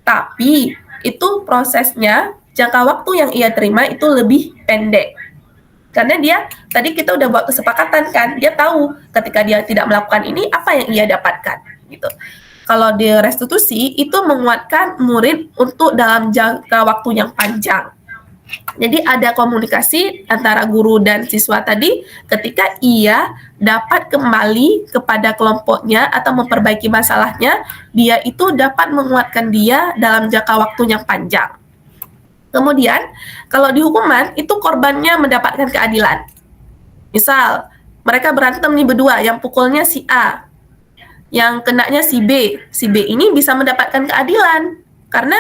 Tapi itu prosesnya, jangka waktu yang ia terima itu lebih pendek. Karena dia, tadi kita udah buat kesepakatan kan, dia tahu ketika dia tidak melakukan ini, apa yang ia dapatkan. Gitu. Kalau di restitusi, itu menguatkan murid untuk dalam jangka waktu yang panjang. Jadi ada komunikasi antara guru dan siswa tadi ketika ia dapat kembali kepada kelompoknya atau memperbaiki masalahnya, dia itu dapat menguatkan dia dalam jangka waktu yang panjang. Kemudian, kalau di hukuman, itu korbannya mendapatkan keadilan. Misal, mereka berantem nih berdua, yang pukulnya si A, yang kenanya si B. Si B ini bisa mendapatkan keadilan, karena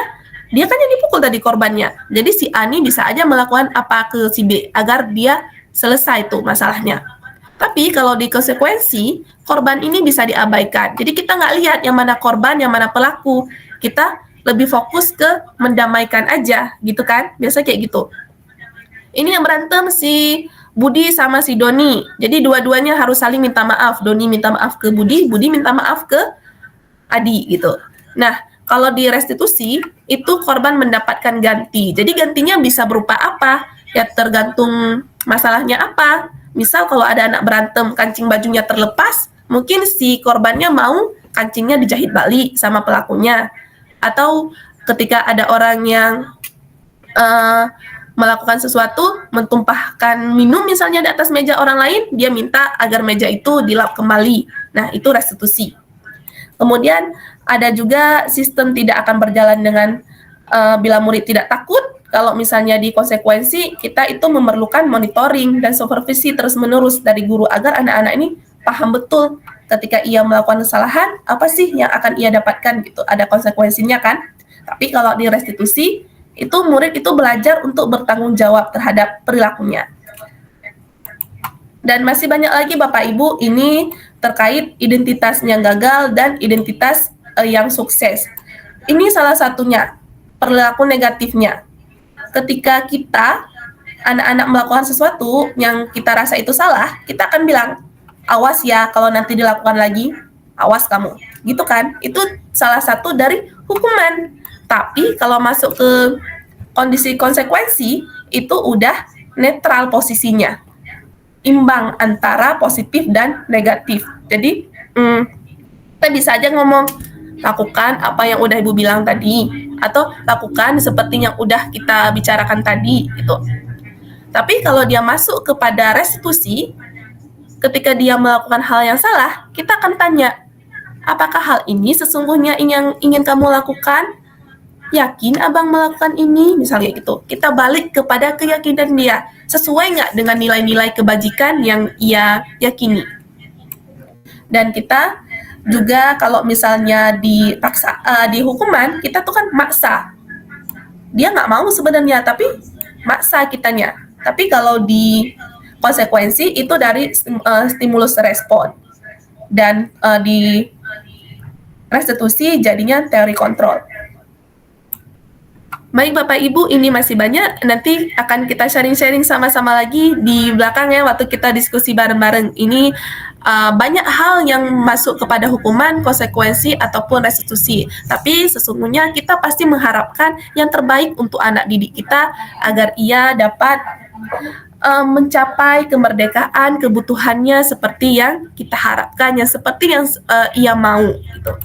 dia kan yang dipukul tadi korbannya. Jadi si A ini bisa aja melakukan apa ke si B, agar dia selesai tuh masalahnya. Tapi kalau di konsekuensi, korban ini bisa diabaikan. Jadi kita nggak lihat yang mana korban, yang mana pelaku. Kita lebih fokus ke mendamaikan aja, gitu kan? Biasa kayak gitu. Ini yang berantem si Budi sama si Doni. Jadi dua-duanya harus saling minta maaf. Doni minta maaf ke Budi, Budi minta maaf ke Adi, gitu. Nah, kalau di restitusi, itu korban mendapatkan ganti. Jadi gantinya bisa berupa apa? Ya tergantung masalahnya apa. Misal kalau ada anak berantem, kancing bajunya terlepas, mungkin si korbannya mau kancingnya dijahit balik sama pelakunya. Atau ketika ada orang yang melakukan sesuatu, mentumpahkan minum misalnya di atas meja orang lain, dia minta agar meja itu dilap kembali. Nah, itu restitusi. Kemudian ada juga sistem tidak akan berjalan dengan bila murid tidak takut. Kalau misalnya di konsekuensi, kita itu memerlukan monitoring dan supervisi terus-menerus dari guru agar anak-anak ini paham betul ketika ia melakukan kesalahan, apa sih yang akan ia dapatkan gitu? Ada konsekuensinya kan? Tapi kalau di restitusi, itu murid itu belajar untuk bertanggung jawab terhadap perilakunya. Dan masih banyak lagi Bapak Ibu, ini terkait identitasnya gagal dan identitas yang sukses. Ini salah satunya, perilaku negatifnya. Ketika kita, anak-anak melakukan sesuatu yang kita rasa itu salah, kita akan bilang, awas ya kalau nanti dilakukan lagi, awas kamu. Gitu kan? Itu salah satu dari hukuman. Tapi kalau masuk ke kondisi konsekuensi, itu udah netral posisinya. Imbang antara positif dan negatif. Jadi, kita bisa aja ngomong, lakukan apa yang udah Ibu bilang tadi, atau lakukan seperti yang udah kita bicarakan tadi, gitu. Tapi kalau dia masuk kepada restitusi, ketika dia melakukan hal yang salah, kita akan tanya, apakah hal ini sesungguhnya yang ingin kamu lakukan? Yakin abang melakukan ini? Misalnya gitu. Kita balik kepada keyakinan dia. Sesuai nggak dengan nilai-nilai kebajikan yang ia yakini? Dan kita juga kalau misalnya dipaksa, di hukuman, kita tuh kan maksa. Dia nggak mau sebenarnya, tapi maksa kitanya. Tapi kalau di konsekuensi itu dari stimulus respon. Dan di restitusi jadinya teori kontrol. Baik Bapak Ibu, ini masih banyak. Nanti akan kita sharing-sharing sama-sama lagi di belakang ya, waktu kita diskusi bareng-bareng. Ini banyak hal yang masuk kepada hukuman, konsekuensi, ataupun restitusi. Tapi sesungguhnya kita pasti mengharapkan yang terbaik untuk anak didik kita agar ia dapat mencapai kemerdekaan, kebutuhannya seperti yang kita harapkan, yang seperti yang ia mau gitu.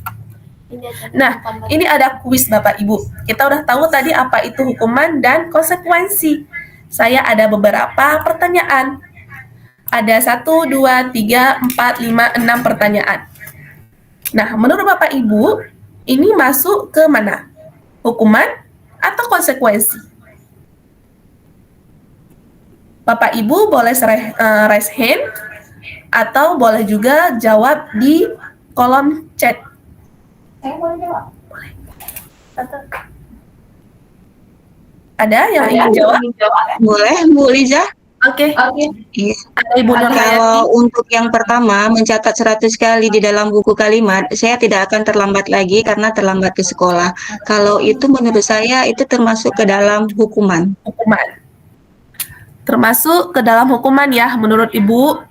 Nah, ini ada kuis Bapak Ibu. Kita udah tahu tadi apa itu hukuman dan konsekuensi. Saya ada beberapa pertanyaan. Ada 1, 2, 3, 4, 5, 6 pertanyaan. Nah, menurut Bapak Ibu, ini masuk ke mana? Hukuman atau konsekuensi? Bapak Ibu boleh raise hand atau boleh juga jawab di kolom chat. Saya boleh jawab. Boleh. Ada yang ingin jawab? Boleh, Bu Liza? Oke. Iya. Ada Ibu Nur Kalau Hayati. untuk yang pertama, mencatat 100 kali di dalam buku kalimat, saya tidak akan terlambat lagi karena terlambat ke sekolah. Kalau itu menurut saya itu termasuk ke dalam hukuman. Hukuman. Termasuk ke dalam hukuman ya, menurut Ibu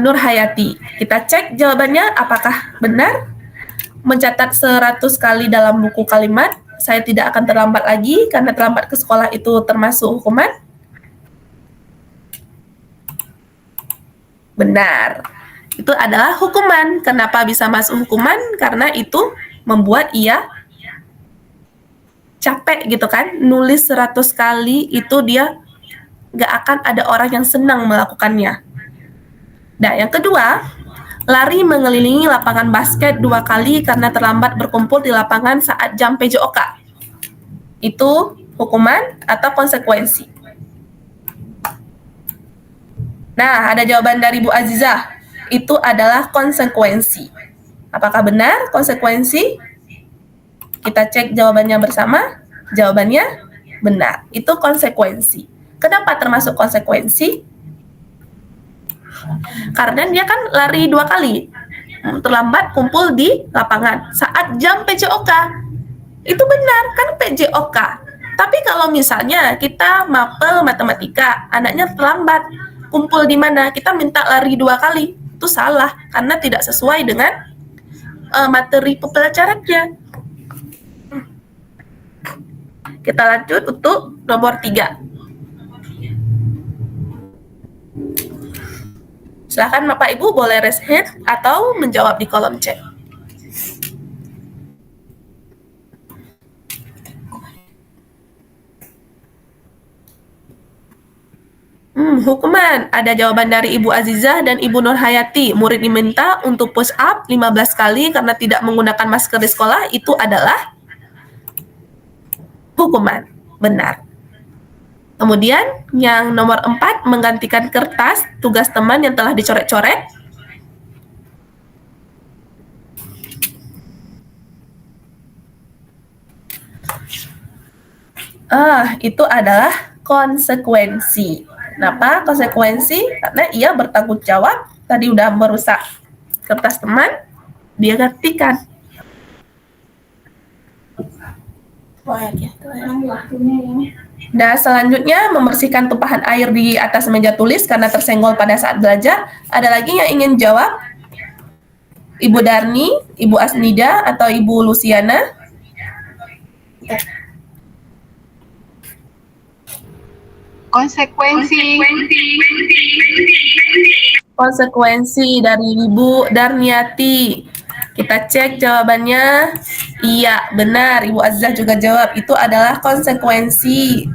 Nur Hayati. Kita cek jawabannya apakah benar. Mencatat 100 kali dalam buku kalimat, saya tidak akan terlambat lagi karena terlambat ke sekolah itu termasuk hukuman. Benar. Itu adalah hukuman. Kenapa bisa masuk hukuman? Karena itu membuat ia capek gitu kan. Nulis 100 kali itu dia nggak akan ada orang yang senang melakukannya. Nah, yang kedua, lari mengelilingi lapangan basket 2 kali karena terlambat berkumpul di lapangan saat jam PJOK. Itu hukuman atau konsekuensi? Nah, ada jawaban dari Bu Azizah. Itu adalah konsekuensi. Apakah benar konsekuensi? Kita cek jawabannya bersama. Jawabannya benar. Itu konsekuensi. Kenapa termasuk konsekuensi? Karena dia kan lari 2 kali. Terlambat kumpul di lapangan saat jam PJOK. Itu benar, kan PJOK. Tapi kalau misalnya kita mapel matematika, anaknya terlambat, kumpul di mana, kita minta lari 2 kali, itu salah, karena tidak sesuai dengan materi pembelajarannya. Kita lanjut untuk nomor 3. Silakan Bapak Ibu boleh raise hand atau menjawab di kolom chat. Hukuman. Ada jawaban dari Ibu Azizah dan Ibu Nur Hayati. Murid diminta untuk push up 15 kali karena tidak menggunakan masker di sekolah. Itu adalah hukuman. Benar. Kemudian yang nomor 4, menggantikan kertas tugas teman yang telah dicoret-coret. Itu adalah konsekuensi. Kenapa konsekuensi? Karena ia bertanggung jawab, tadi udah merusak kertas teman, dia gantikan. Nah, selanjutnya membersihkan tumpahan air di atas meja tulis karena tersenggol pada saat belajar. Ada lagi yang ingin jawab? Ibu Darni, Ibu Asnida, atau Ibu Luciana? Konsekuensi dari Ibu Darniati. Kita cek jawabannya. Iya, benar. Ibu Azza juga jawab. Itu adalah konsekuensi.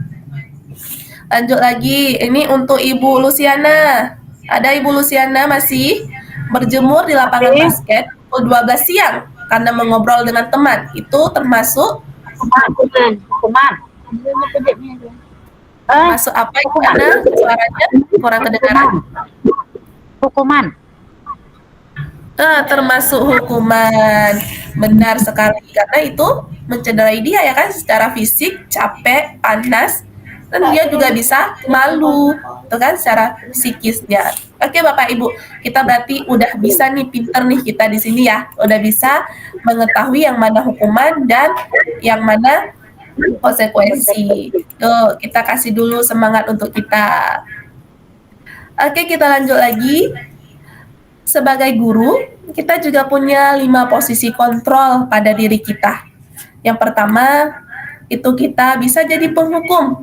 Lanjut lagi. Ini untuk Ibu Luciana. Ada Ibu Luciana masih berjemur di lapangan basket pukul 12 siang karena mengobrol dengan teman. Itu termasuk termasuk apa Ibu Ana? Suaranya kurang kedengaran. Hukuman. Termasuk hukuman. Benar sekali, karena itu mencederai dia ya kan, secara fisik, capek, panas, dan dia juga bisa malu, tuh kan, secara psikisnya. Oke Bapak Ibu, kita berarti udah bisa nih, pinter nih kita di sini ya, udah bisa mengetahui yang mana hukuman dan yang mana konsekuensi. Tuh, kita kasih dulu semangat untuk kita. Oke, kita lanjut lagi. Sebagai guru, kita juga punya 5 posisi kontrol pada diri kita. Yang pertama, itu kita bisa jadi penghukum,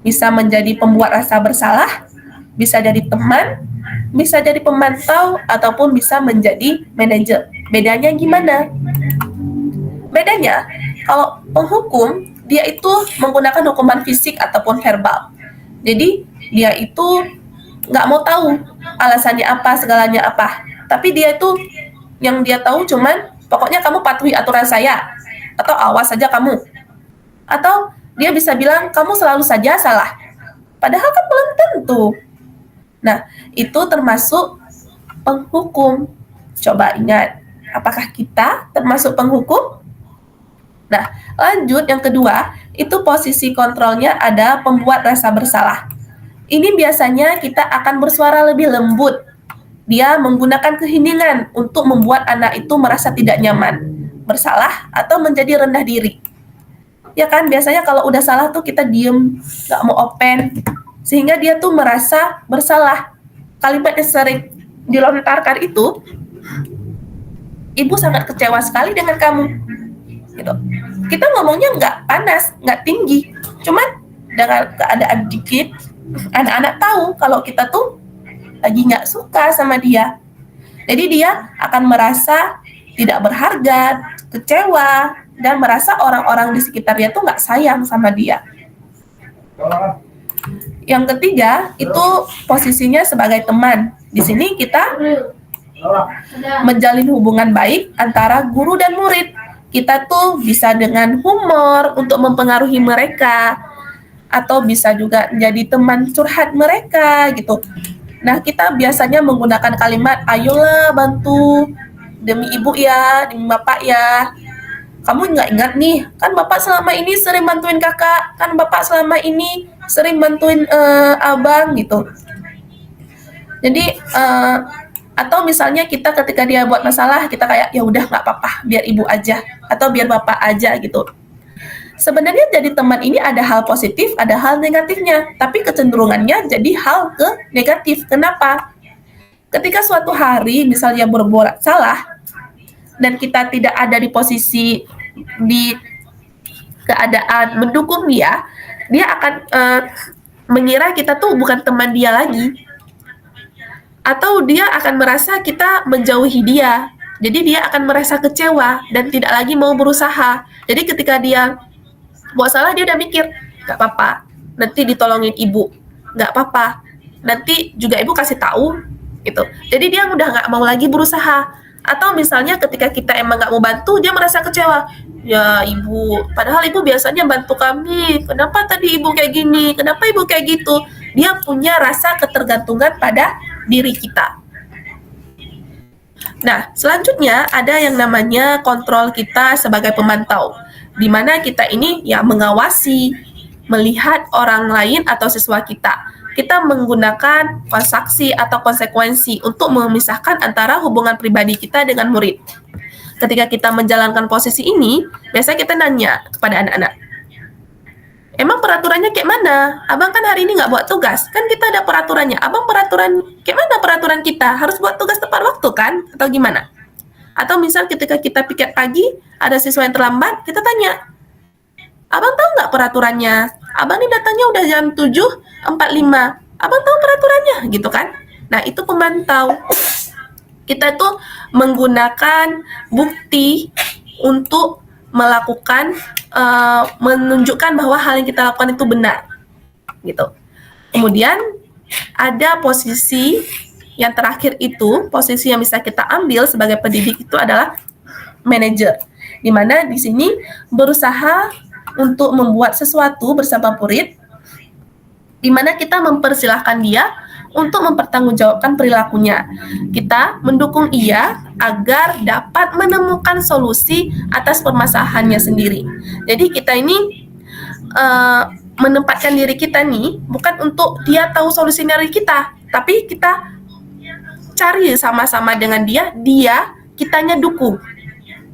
bisa menjadi pembuat rasa bersalah, bisa jadi teman, bisa jadi pemantau, ataupun bisa menjadi manajer. Bedanya gimana? Bedanya, kalau penghukum, dia itu menggunakan hukuman fisik ataupun verbal. Jadi, dia itu nggak mau tahu alasannya apa, segalanya apa. Tapi dia itu, yang dia tahu cuman, pokoknya kamu patuhi aturan saya, atau awas saja kamu. Atau dia bisa bilang, kamu selalu saja salah. Padahal kan belum tentu. Nah, itu termasuk penghukum. Coba ingat, apakah kita termasuk penghukum? Nah, lanjut yang kedua, itu posisi kontrolnya ada pembuat rasa bersalah. Ini biasanya kita akan bersuara lebih lembut. Dia menggunakan keheningan untuk membuat anak itu merasa tidak nyaman, bersalah, atau menjadi rendah diri. Ya kan, biasanya kalau udah salah tuh kita diem, nggak mau open, sehingga dia tuh merasa bersalah. Kalimat yang sering dilontarkan itu, ibu sangat kecewa sekali dengan kamu. Gitu. Kita ngomongnya nggak panas, nggak tinggi, cuman dengan keadaan dikit, anak-anak tahu kalau kita tuh lagi nggak suka sama dia. Jadi dia akan merasa tidak berharga, kecewa, dan merasa orang-orang di sekitarnya tuh nggak sayang sama dia. Yang ketiga, itu posisinya sebagai teman. Di sini kita menjalin hubungan baik antara guru dan murid. Kita tuh bisa dengan humor untuk mempengaruhi mereka, atau bisa juga menjadi teman curhat mereka gitu. Nah, kita biasanya menggunakan kalimat, ayolah bantu, demi ibu ya, demi bapak ya. Kamu nggak ingat nih, kan bapak selama ini sering bantuin kakak, kan bapak selama ini sering bantuin abang gitu. Jadi, atau misalnya kita ketika dia buat masalah, kita kayak, ya udah nggak apa-apa, biar ibu aja, atau biar bapak aja gitu. Sebenarnya jadi teman ini ada hal positif, ada hal negatifnya, tapi kecenderungannya jadi hal ke negatif. Kenapa? Ketika suatu hari misalnya berbuat salah dan kita tidak ada di posisi di keadaan mendukung dia, dia akan mengira kita tuh bukan teman dia lagi, atau dia akan merasa kita menjauhi dia. Jadi dia akan merasa kecewa dan tidak lagi mau berusaha. Jadi ketika dia buat salah, dia udah mikir, nggak apa-apa, nanti ditolongin ibu, nggak apa-apa, nanti juga ibu kasih tahu, gitu. Jadi dia udah nggak mau lagi berusaha. Atau misalnya ketika kita emang nggak mau bantu, dia merasa kecewa, ya ibu, padahal ibu biasanya bantu kami, kenapa tadi ibu kayak gini, kenapa ibu kayak gitu. Dia punya rasa ketergantungan pada diri kita. Nah, selanjutnya ada yang namanya kontrol kita sebagai pemantau, di mana kita ini ya mengawasi, melihat orang lain atau siswa kita. Kita menggunakan transaksi atau konsekuensi untuk memisahkan antara hubungan pribadi kita dengan murid. Ketika kita menjalankan posisi ini, biasanya kita nanya kepada anak-anak, emang peraturannya kayak mana? Abang kan hari ini nggak buat tugas, kan kita ada peraturannya. Abang kayak mana peraturan kita? Harus buat tugas tepat waktu kan? Atau gimana? Atau misal ketika kita piket pagi, ada siswa yang terlambat, kita tanya, abang tahu nggak peraturannya? Abang ini datangnya udah jam 7.45. Abang tahu peraturannya? Gitu kan? Nah, itu pemantau. Kita tuh menggunakan bukti untuk melakukan, menunjukkan bahwa hal yang kita lakukan itu benar. Gitu. Kemudian, ada posisi yang terakhir itu, posisi yang bisa kita ambil sebagai pendidik itu adalah manajer. Di mana di sini berusaha untuk membuat sesuatu bersama murid, di mana kita mempersilahkan dia untuk mempertanggungjawabkan perilakunya. Kita mendukung ia agar dapat menemukan solusi atas permasalahannya sendiri. Jadi kita ini menempatkan diri kita nih bukan untuk dia tahu solusi dari kita, tapi kita cari sama-sama dengan dia, kitanya dukung.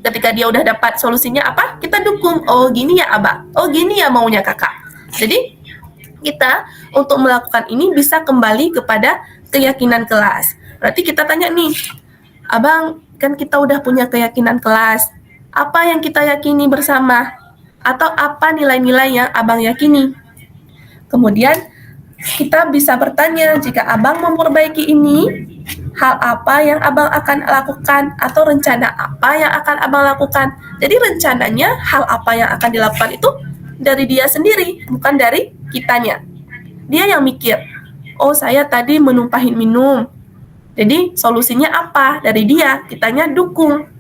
Ketika dia udah dapat solusinya apa, kita dukung. Oh gini ya abang, oh gini ya maunya kakak. Jadi kita untuk melakukan ini bisa kembali kepada keyakinan kelas. Berarti kita tanya nih, abang kan kita udah punya keyakinan kelas, apa yang kita yakini bersama? Atau apa nilai-nilai yang abang yakini? Kemudian kita bisa bertanya, jika abang memperbaiki ini, hal apa yang abang akan lakukan atau rencana apa yang akan abang lakukan. Jadi rencananya hal apa yang akan dilakukan itu dari dia sendiri, bukan dari kitanya. Dia yang mikir, oh saya tadi menumpahin minum, jadi solusinya apa? Dari dia, kitanya dukung.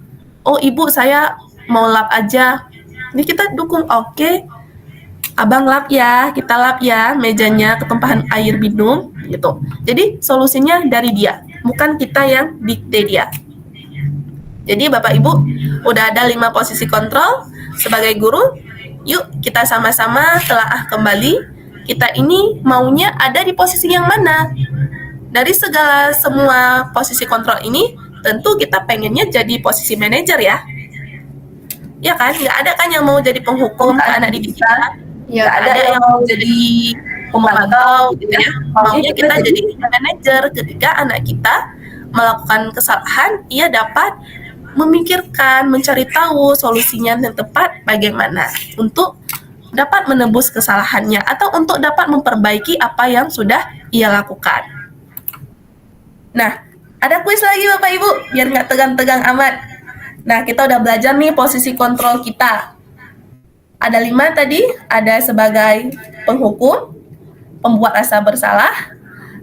Oh ibu saya mau lap aja, jadi kita dukung, oke, abang lap ya, kita lap ya mejanya, ketumpahan air minum, gitu. Jadi solusinya dari dia, bukan kita yang dikte dia. Jadi Bapak Ibu, udah ada 5 posisi kontrol sebagai guru. Yuk kita sama-sama telaah kembali, kita ini maunya ada di posisi yang mana. Dari semua posisi kontrol ini, tentu kita pengennya jadi posisi manajer ya. Ya kan, nggak ada kan yang mau jadi penghukum ke anak didik kita. Ya, Nggak ada yang mau jadi pemantau gitu ya. Maunya kita jadi manajer ketika anak kita melakukan kesalahan, ia dapat memikirkan, mencari tahu solusinya yang tepat bagaimana untuk dapat menebus kesalahannya atau untuk dapat memperbaiki apa yang sudah ia lakukan. Nah, ada kuis lagi Bapak Ibu, biar nggak tegang-tegang amat. Nah, kita udah belajar nih posisi kontrol kita. Ada 5 tadi, ada sebagai penghukum, pembuat rasa bersalah,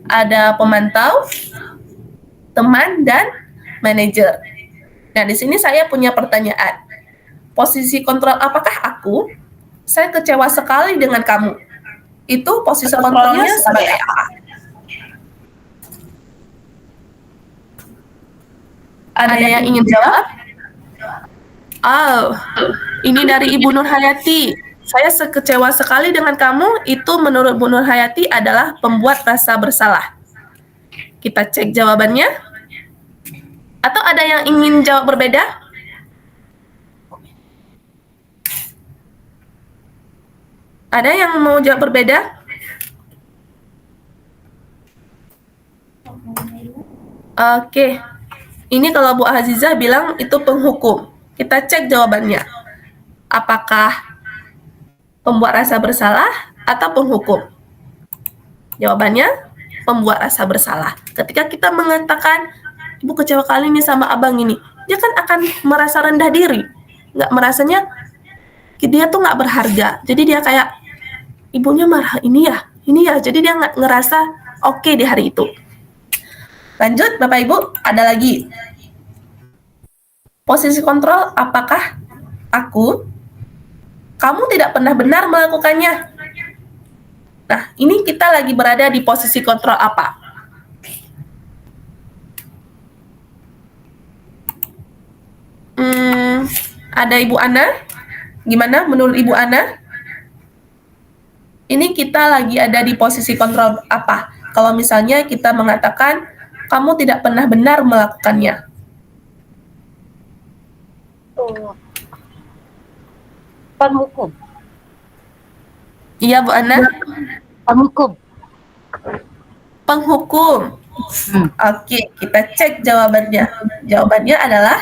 ada pemantau, teman, dan manajer. Nah, di sini saya punya pertanyaan. Posisi kontrol apakah aku? Saya kecewa sekali dengan kamu. Itu posisi kontrolnya sebagai apa? Ada yang ingin jawab? Oh, ini dari Ibu Nur Hayati. Saya kecewa sekali dengan kamu, itu menurut Bu Nur Hayati adalah pembuat rasa bersalah. Kita cek jawabannya. Atau ada yang ingin jawab berbeda? Ada yang mau jawab berbeda? Oke. Ini kalau Bu Azizah bilang itu penghukum. Kita cek jawabannya. Apakah pembuat rasa bersalah atau penghukum? Jawabannya pembuat rasa bersalah. Ketika kita mengatakan, ibu kecewa kali ini sama abang ini, dia kan akan merasa rendah diri. Nggak merasanya, dia tuh nggak berharga. Jadi dia kayak, ibunya marah ini ya. Jadi dia nggak ngerasa oke di hari itu. Lanjut Bapak Ibu, ada lagi. Posisi kontrol, apakah aku? Kamu tidak pernah benar melakukannya. Nah, ini kita lagi berada di posisi kontrol apa? Ada Ibu Ana? Gimana menurut Ibu Ana? Ini kita lagi ada di posisi kontrol apa? Kalau misalnya kita mengatakan kamu tidak pernah benar melakukannya. Penghukum. Iya, Bu Ana? Penghukum. Penghukum. Oke, kita cek jawabannya. Jawabannya adalah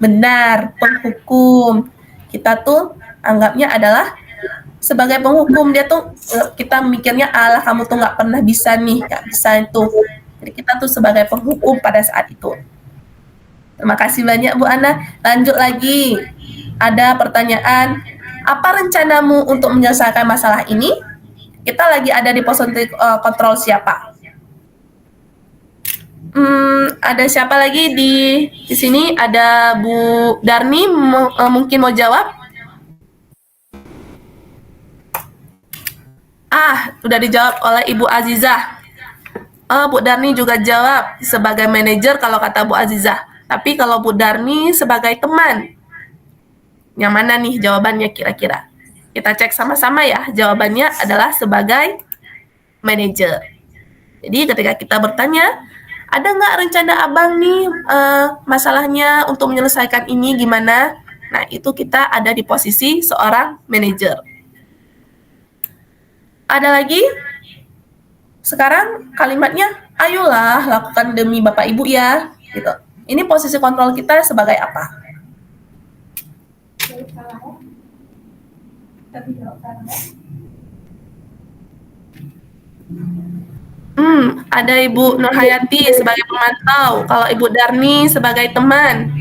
benar, penghukum. Kita tuh anggapnya adalah sebagai penghukum. Dia tuh kita mikirnya alah kamu tuh nggak pernah bisa nih, nggak bisa itu. Jadi kita tuh sebagai penghukum pada saat itu. Terima kasih banyak Bu Ana. Lanjut lagi. Ada pertanyaan, apa rencanamu untuk menyelesaikan masalah ini? Kita lagi ada di posisi kontrol siapa? Ada siapa lagi di sini? Ada Bu Darni mungkin mau jawab? Sudah dijawab oleh Ibu Azizah. Bu Darni juga jawab sebagai manajer kalau kata Bu Azizah. Tapi kalau Bu Darni sebagai teman, yang mana nih jawabannya kira-kira? Kita cek sama-sama ya. Jawabannya adalah sebagai manajer. Jadi ketika kita bertanya, ada nggak rencana abang nih masalahnya untuk menyelesaikan ini gimana? Nah, itu kita ada di posisi seorang manajer. Ada lagi? Sekarang kalimatnya, ayolah lakukan demi Bapak Ibu ya. Gitu. Ini posisi kontrol kita sebagai apa? Ada Ibu Nurhayati sebagai pemantau, kalau Ibu Darni sebagai teman.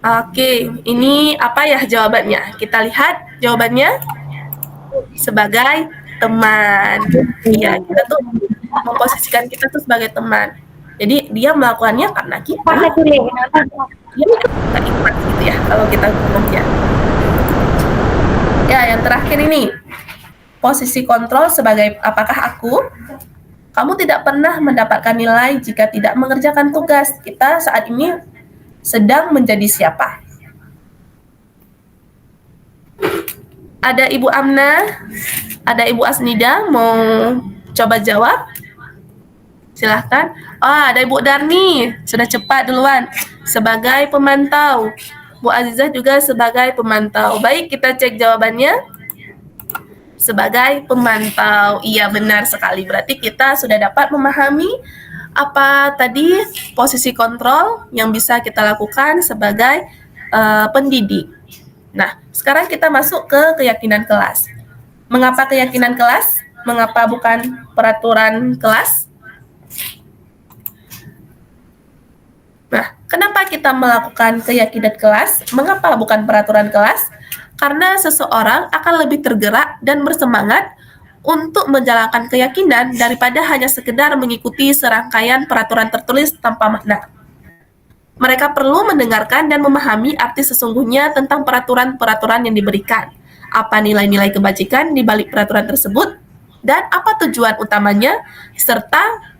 Oke, ini apa ya jawabannya? Kita lihat jawabannya sebagai teman. Iya, kita tuh memposisikan kita tuh sebagai teman. Jadi dia melakukannya karena kita. Dia nggak ikhlas gitu ya, kalau kita ngomongnya. Ya, yang terakhir ini. Posisi kontrol sebagai apakah aku? Kamu tidak pernah mendapatkan nilai jika tidak mengerjakan tugas. Kita saat ini sedang menjadi siapa? Ada Ibu Amna, ada Ibu Asnida, mau coba jawab? Silahkan. Ada Ibu Darni, sudah cepat duluan. Sebagai pemantau. Bu Azizah juga sebagai pemantau. Baik, kita cek jawabannya. Sebagai pemantau, iya benar sekali. Berarti kita sudah dapat memahami apa tadi posisi kontrol yang bisa kita lakukan sebagai pendidik. Nah, sekarang kita masuk ke keyakinan kelas. Mengapa keyakinan kelas? Mengapa bukan peraturan kelas? Nah, kenapa kita melakukan keyakinan kelas? Mengapa bukan peraturan kelas? Karena seseorang akan lebih tergerak dan bersemangat untuk menjalankan keyakinan daripada hanya sekedar mengikuti serangkaian peraturan tertulis tanpa makna. Mereka perlu mendengarkan dan memahami arti sesungguhnya tentang peraturan-peraturan yang diberikan, apa nilai-nilai kebajikan di balik peraturan tersebut, dan apa tujuan utamanya, serta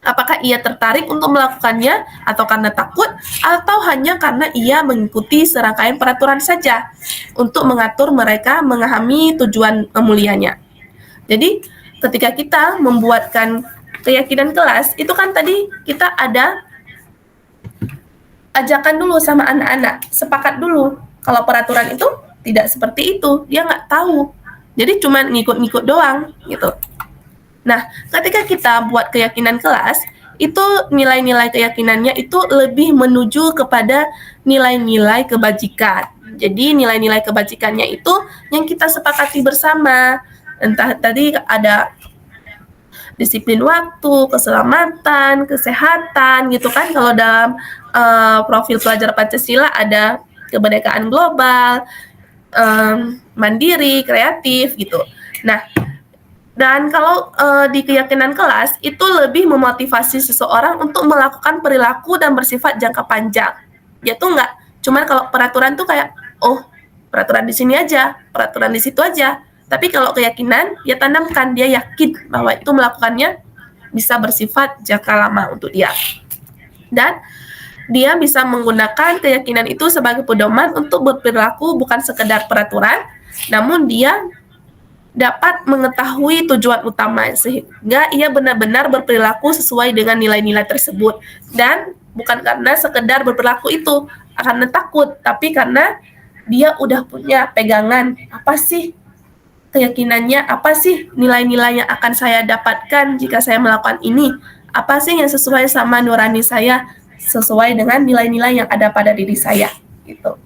apakah ia tertarik untuk melakukannya atau karena takut atau hanya karena ia mengikuti serangkaian peraturan saja untuk mengatur mereka memahami tujuan mulianya. Jadi ketika kita membuatkan keyakinan kelas, itu kan tadi kita ada ajakan dulu sama anak-anak, sepakat dulu. Kalau peraturan itu tidak seperti itu, dia nggak tahu. Jadi cuma ngikut-ngikut doang gitu. Nah, ketika kita buat keyakinan kelas, itu nilai-nilai keyakinannya itu lebih menuju kepada nilai-nilai kebajikan. Jadi nilai-nilai kebajikannya itu yang kita sepakati bersama. Entah tadi ada disiplin waktu, keselamatan, kesehatan gitu kan. Kalau dalam profil pelajar Pancasila ada kemerdekaan global, mandiri, kreatif gitu. Nah, dan kalau di keyakinan kelas itu lebih memotivasi seseorang untuk melakukan perilaku dan bersifat jangka panjang. Ya tuh nggak, cuman kalau peraturan tuh kayak, peraturan di sini aja, peraturan di situ aja. Tapi kalau keyakinan, ya tanamkan, dia yakin bahwa itu melakukannya bisa bersifat jangka lama untuk dia. Dan dia bisa menggunakan keyakinan itu sebagai pedoman untuk berperilaku bukan sekedar peraturan, namun dia dapat mengetahui tujuan utama sehingga ia benar-benar berperilaku sesuai dengan nilai-nilai tersebut, dan bukan karena sekedar berperilaku itu karena takut, tapi karena dia udah punya pegangan apa sih keyakinannya, apa sih nilai-nilai yang akan saya dapatkan jika saya melakukan ini, apa sih yang sesuai sama nurani saya, sesuai dengan nilai-nilai yang ada pada diri saya gitu.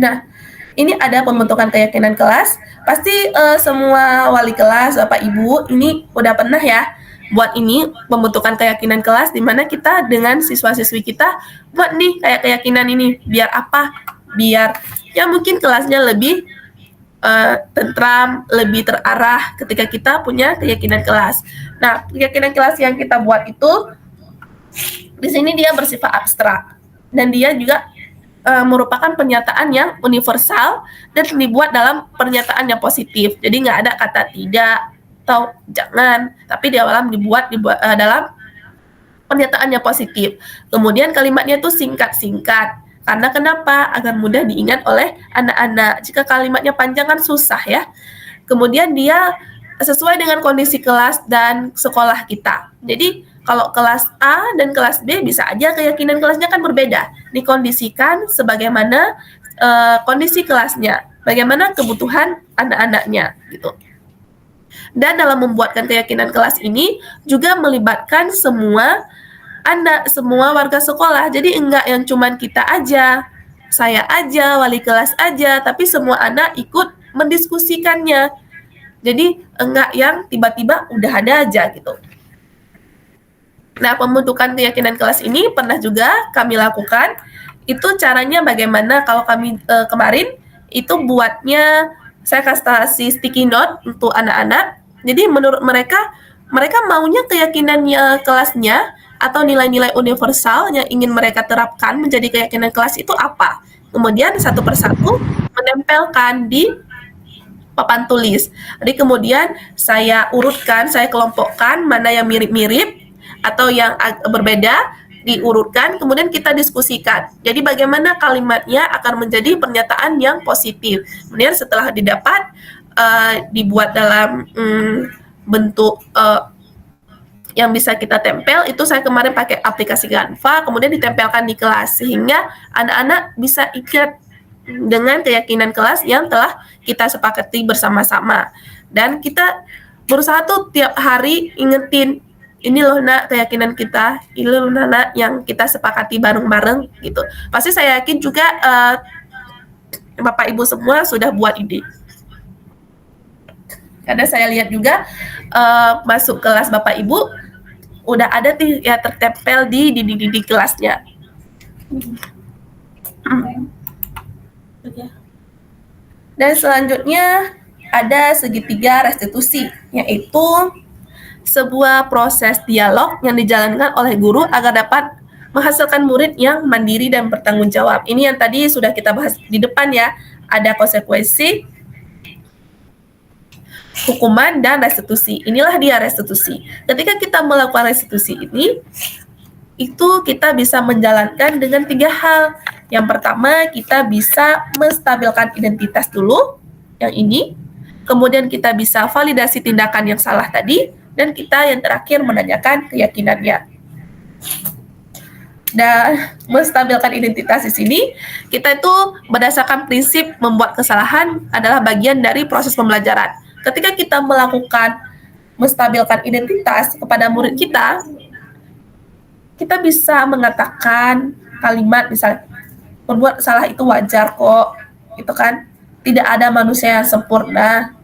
Nah, ini ada pembentukan keyakinan kelas. Pasti semua wali kelas, Bapak Ibu, ini udah pernah ya buat ini pembentukan keyakinan kelas, di mana kita dengan siswa-siswi kita buat nih kayak keyakinan ini. Biar apa? Biar ya mungkin kelasnya lebih tentram, lebih terarah ketika kita punya keyakinan kelas. Nah, keyakinan kelas yang kita buat itu di sini dia bersifat abstrak dan dia juga merupakan pernyataan yang universal dan dibuat dalam pernyataan yang positif. Jadi nggak ada kata tidak atau jangan, tapi di dalam dibuat dalam pernyataan yang positif. Kemudian kalimatnya itu singkat-singkat. Karena kenapa? Agar mudah diingat oleh anak-anak. Jika kalimatnya panjang kan susah ya. Kemudian dia sesuai dengan kondisi kelas dan sekolah kita. Jadi kalau kelas A dan kelas B bisa aja keyakinan kelasnya kan berbeda. Dikondisikan sebagaimana kondisi kelasnya, bagaimana kebutuhan anak-anaknya gitu. Dan dalam membuatkan keyakinan kelas ini juga melibatkan semua anak, semua warga sekolah. Jadi enggak yang cuman kita aja, saya aja, wali kelas aja, tapi semua anak ikut mendiskusikannya. Jadi enggak yang tiba-tiba udah ada aja gitu. Nah, pembentukan keyakinan kelas ini pernah juga kami lakukan. Itu caranya bagaimana kalau kami kemarin itu buatnya saya kasih sticky note untuk anak-anak. Jadi menurut mereka maunya keyakinannya kelasnya atau nilai-nilai universal yang ingin mereka terapkan menjadi keyakinan kelas itu apa. Kemudian satu persatu menempelkan di papan tulis. Jadi kemudian saya urutkan, saya kelompokkan mana yang mirip-mirip atau yang berbeda, diurutkan, kemudian kita diskusikan. Jadi bagaimana kalimatnya akan menjadi pernyataan yang positif. Kemudian setelah didapat, dibuat dalam bentuk yang bisa kita tempel, itu saya kemarin pakai aplikasi Canva, kemudian ditempelkan di kelas, sehingga anak-anak bisa ingat dengan keyakinan kelas yang telah kita sepakati bersama-sama. Dan kita berusaha tuh tiap hari ingetin, ini loh nak keyakinan kita, ini loh nak yang kita sepakati bareng-bareng gitu. Pasti saya yakin juga Bapak Ibu semua sudah buat ide. Karena saya lihat juga masuk kelas Bapak Ibu udah ada nih ya tertempel di kelasnya. Dan selanjutnya ada segitiga restitusi, yaitu sebuah proses dialog yang dijalankan oleh guru agar dapat menghasilkan murid yang mandiri dan bertanggung jawab. Ini yang tadi sudah kita bahas di depan ya, ada konsekuensi, hukuman, dan restitusi. Inilah dia restitusi. Ketika kita melakukan restitusi ini, itu kita bisa menjalankan dengan 3 hal. Yang pertama, kita bisa menstabilkan identitas dulu, yang ini. Kemudian kita bisa validasi tindakan yang salah tadi, dan kita yang terakhir menanyakan keyakinannya. Dan menstabilkan identitas di sini, kita itu berdasarkan prinsip membuat kesalahan adalah bagian dari proses pembelajaran. Ketika kita melakukan menstabilkan identitas kepada murid kita bisa mengatakan kalimat misalnya, berbuat salah itu wajar kok, gitu kan? Tidak ada manusia yang sempurna.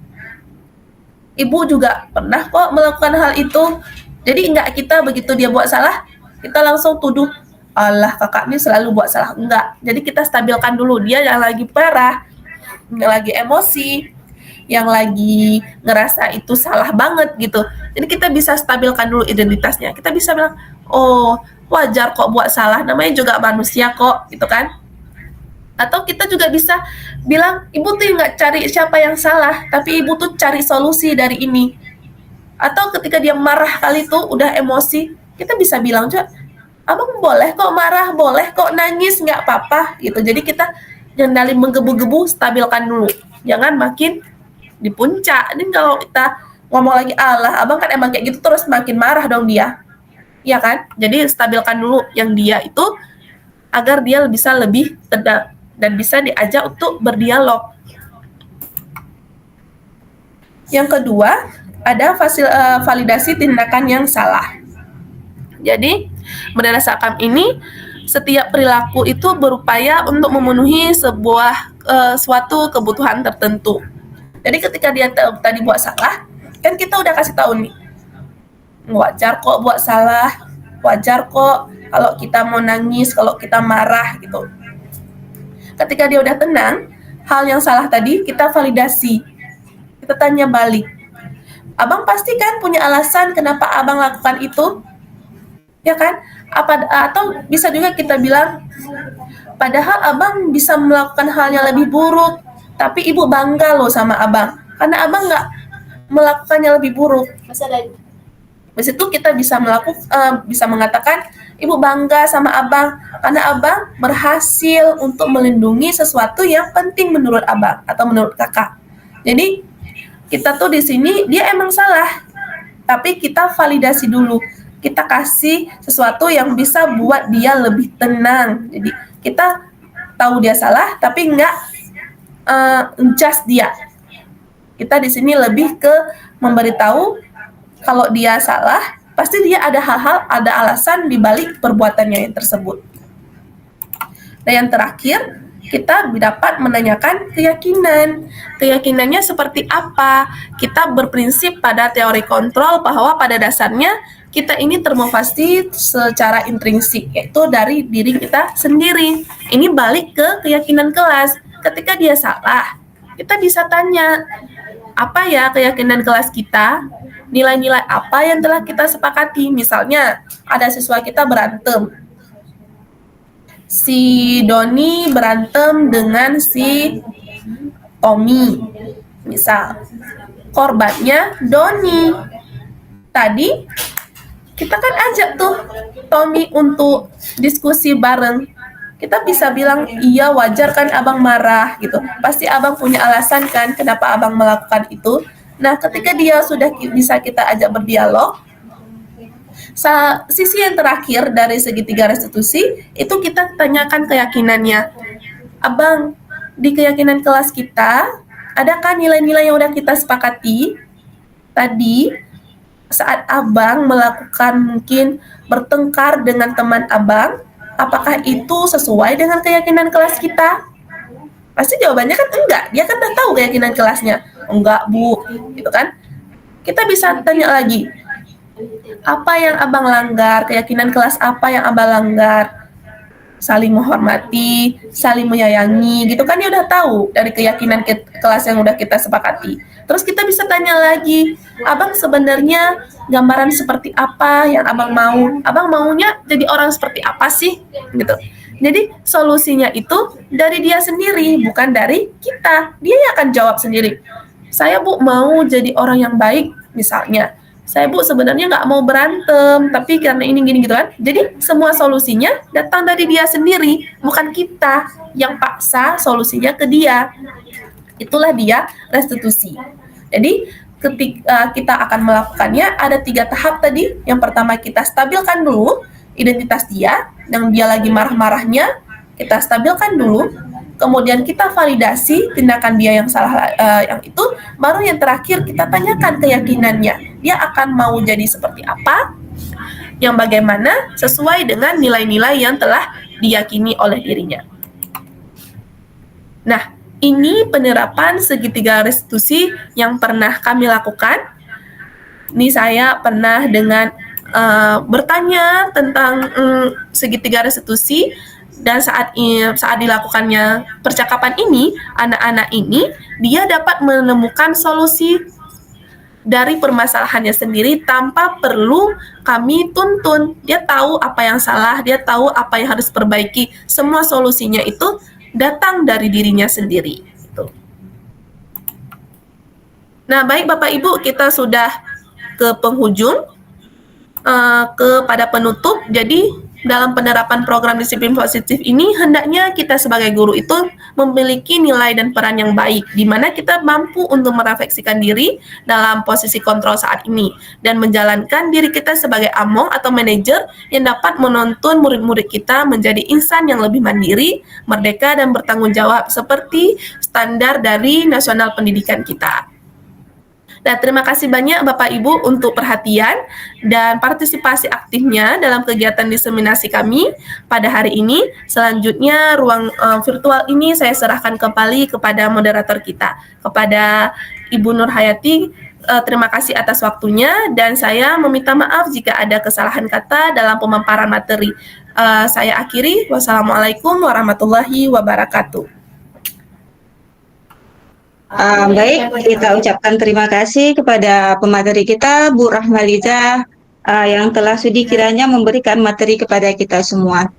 Ibu juga pernah kok melakukan hal itu. Jadi enggak kita begitu dia buat salah, kita langsung tuduh, alah kakak ini selalu buat salah. Enggak. Jadi kita stabilkan dulu dia yang lagi parah, yang lagi emosi, yang lagi ngerasa itu salah banget gitu. Jadi kita bisa stabilkan dulu identitasnya. Kita bisa bilang, oh wajar kok buat salah, namanya juga manusia kok, gitu kan. Atau kita juga bisa bilang, ibu tuh nggak cari siapa yang salah, tapi ibu tuh cari solusi dari ini. Atau ketika dia marah kali itu udah emosi, kita bisa bilang juga, abang boleh kok marah, boleh kok nangis, nggak apa-apa gitu. Jadi kita jangan dari menggebu-gebu, stabilkan dulu, jangan makin di puncak. Dan kalau kita ngomong lagi Allah, abang kan emang kayak gitu terus makin marah dong dia. Iya kan? Jadi stabilkan dulu yang dia itu agar dia bisa lebih tenang dan bisa diajak untuk berdialog. Yang kedua, ada validasi tindakan yang salah. Jadi, berdasarkan ini, setiap perilaku itu berupaya untuk memenuhi sebuah suatu kebutuhan tertentu. Jadi ketika dia tadi buat salah, kan kita udah kasih tahu nih, wajar kok buat salah, wajar kok kalau kita mau nangis, kalau kita marah gitu. Ketika dia udah tenang, hal yang salah tadi kita validasi, kita tanya balik. Abang pasti kan punya alasan kenapa abang lakukan itu, ya kan? Atau bisa juga kita bilang, padahal abang bisa melakukan hal yang lebih buruk, tapi ibu bangga loh sama abang, karena abang nggak melakukannya lebih buruk. Di situ kita bisa bisa mengatakan, ibu bangga sama abang karena abang berhasil untuk melindungi sesuatu yang penting menurut abang atau menurut kakak. Jadi kita tuh di sini dia emang salah, tapi kita validasi dulu. Kita kasih sesuatu yang bisa buat dia lebih tenang. Jadi kita tahu dia salah, tapi nggak just dia. Kita di sini lebih ke memberitahu kalau dia salah, pasti dia ada hal-hal, ada alasan di balik perbuatannya yang tersebut. Dan yang terakhir, kita dapat menanyakan keyakinan. Keyakinannya seperti apa? Kita berprinsip pada teori kontrol bahwa pada dasarnya kita ini termotivasi secara intrinsik, yaitu dari diri kita sendiri. Ini balik ke keyakinan kelas. Ketika dia salah, kita bisa tanya, apa ya keyakinan kelas kita? Nilai-nilai apa yang telah kita sepakati? Misalnya, ada siswa kita berantem. Si Doni berantem dengan si Tommy. Misal, korbannya Doni. Tadi, kita kan ajak tuh Tommy untuk diskusi bareng. Kita bisa bilang, iya wajar kan abang marah gitu. Pasti abang punya alasan kan kenapa abang melakukan itu. Nah, ketika dia sudah bisa kita ajak berdialog, sisi yang terakhir dari segitiga restitusi, itu kita tanyakan keyakinannya. Abang, di keyakinan kelas kita, adakah nilai-nilai yang udah kita sepakati? Tadi, saat abang melakukan mungkin bertengkar dengan teman abang, apakah itu sesuai dengan keyakinan kelas kita? Pasti jawabannya kan enggak. Dia kan udah tahu keyakinan kelasnya. Enggak, Bu. Gitu kan? Kita bisa tanya lagi. Apa yang abang langgar? Keyakinan kelas apa yang abang langgar? Saling menghormati, saling menyayangi. Gitu kan dia udah tahu dari keyakinan kelas yang udah kita sepakati. Terus kita bisa tanya lagi. Abang sebenarnya gambaran seperti apa yang abang mau? Abang maunya jadi orang seperti apa sih? Gitu. Jadi solusinya itu dari dia sendiri, bukan dari kita. Dia yang akan jawab sendiri. Saya Bu mau jadi orang yang baik, misalnya. Saya Bu sebenarnya nggak mau berantem, tapi karena ini gini gitu kan. Jadi semua solusinya datang dari dia sendiri, bukan kita yang paksa solusinya ke dia. Itulah dia restitusi. Jadi ketika kita akan melakukannya ada 3 tahap tadi. Yang pertama kita stabilkan dulu identitas dia, yang dia lagi marah-marahnya, kita stabilkan dulu. Kemudian kita validasi tindakan dia yang salah yang itu. Baru yang terakhir kita tanyakan keyakinannya. Dia akan mau jadi seperti apa? Yang bagaimana sesuai dengan nilai-nilai yang telah diyakini oleh dirinya. Nah, ini penerapan segitiga restitusi yang pernah kami lakukan. Ini saya pernah dengan bertanya tentang segitiga restitusi, dan saat dilakukannya percakapan ini, anak-anak ini dia dapat menemukan solusi dari permasalahannya sendiri tanpa perlu kami tuntun. Dia tahu apa yang salah, dia tahu apa yang harus perbaiki. Semua solusinya itu datang dari dirinya sendiri. Nah, baik Bapak Ibu, kita sudah ke penghujung. Kepada penutup, jadi dalam penerapan program disiplin positif ini hendaknya kita sebagai guru itu memiliki nilai dan peran yang baik, di mana kita mampu untuk merefleksikan diri dalam posisi kontrol saat ini, dan menjalankan diri kita sebagai among atau manajer yang dapat menuntun murid-murid kita menjadi insan yang lebih mandiri, merdeka, dan bertanggung jawab seperti standar dari nasional pendidikan kita. Nah, terima kasih banyak Bapak Ibu untuk perhatian dan partisipasi aktifnya dalam kegiatan diseminasi kami pada hari ini. Selanjutnya, ruang virtual ini saya serahkan kembali kepada moderator kita, kepada Ibu Nur Hayati. Terima kasih atas waktunya, dan saya meminta maaf jika ada kesalahan kata dalam pemaparan materi. Saya akhiri. Wassalamualaikum warahmatullahi wabarakatuh. Baik, kita ucapkan terima kasih kepada pemateri kita, Bu Rahmaliza, yang telah sudi kiranya memberikan materi kepada kita semua.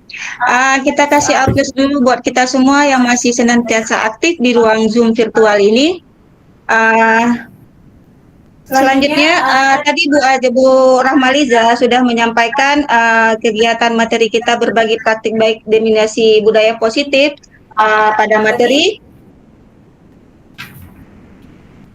Kita kasih aplaus dulu buat kita semua yang masih senantiasa aktif di ruang Zoom virtual ini. Selanjutnya, tadi Bu Rahmaliza sudah menyampaikan kegiatan materi kita berbagi praktik baik dominasi budaya positif pada materi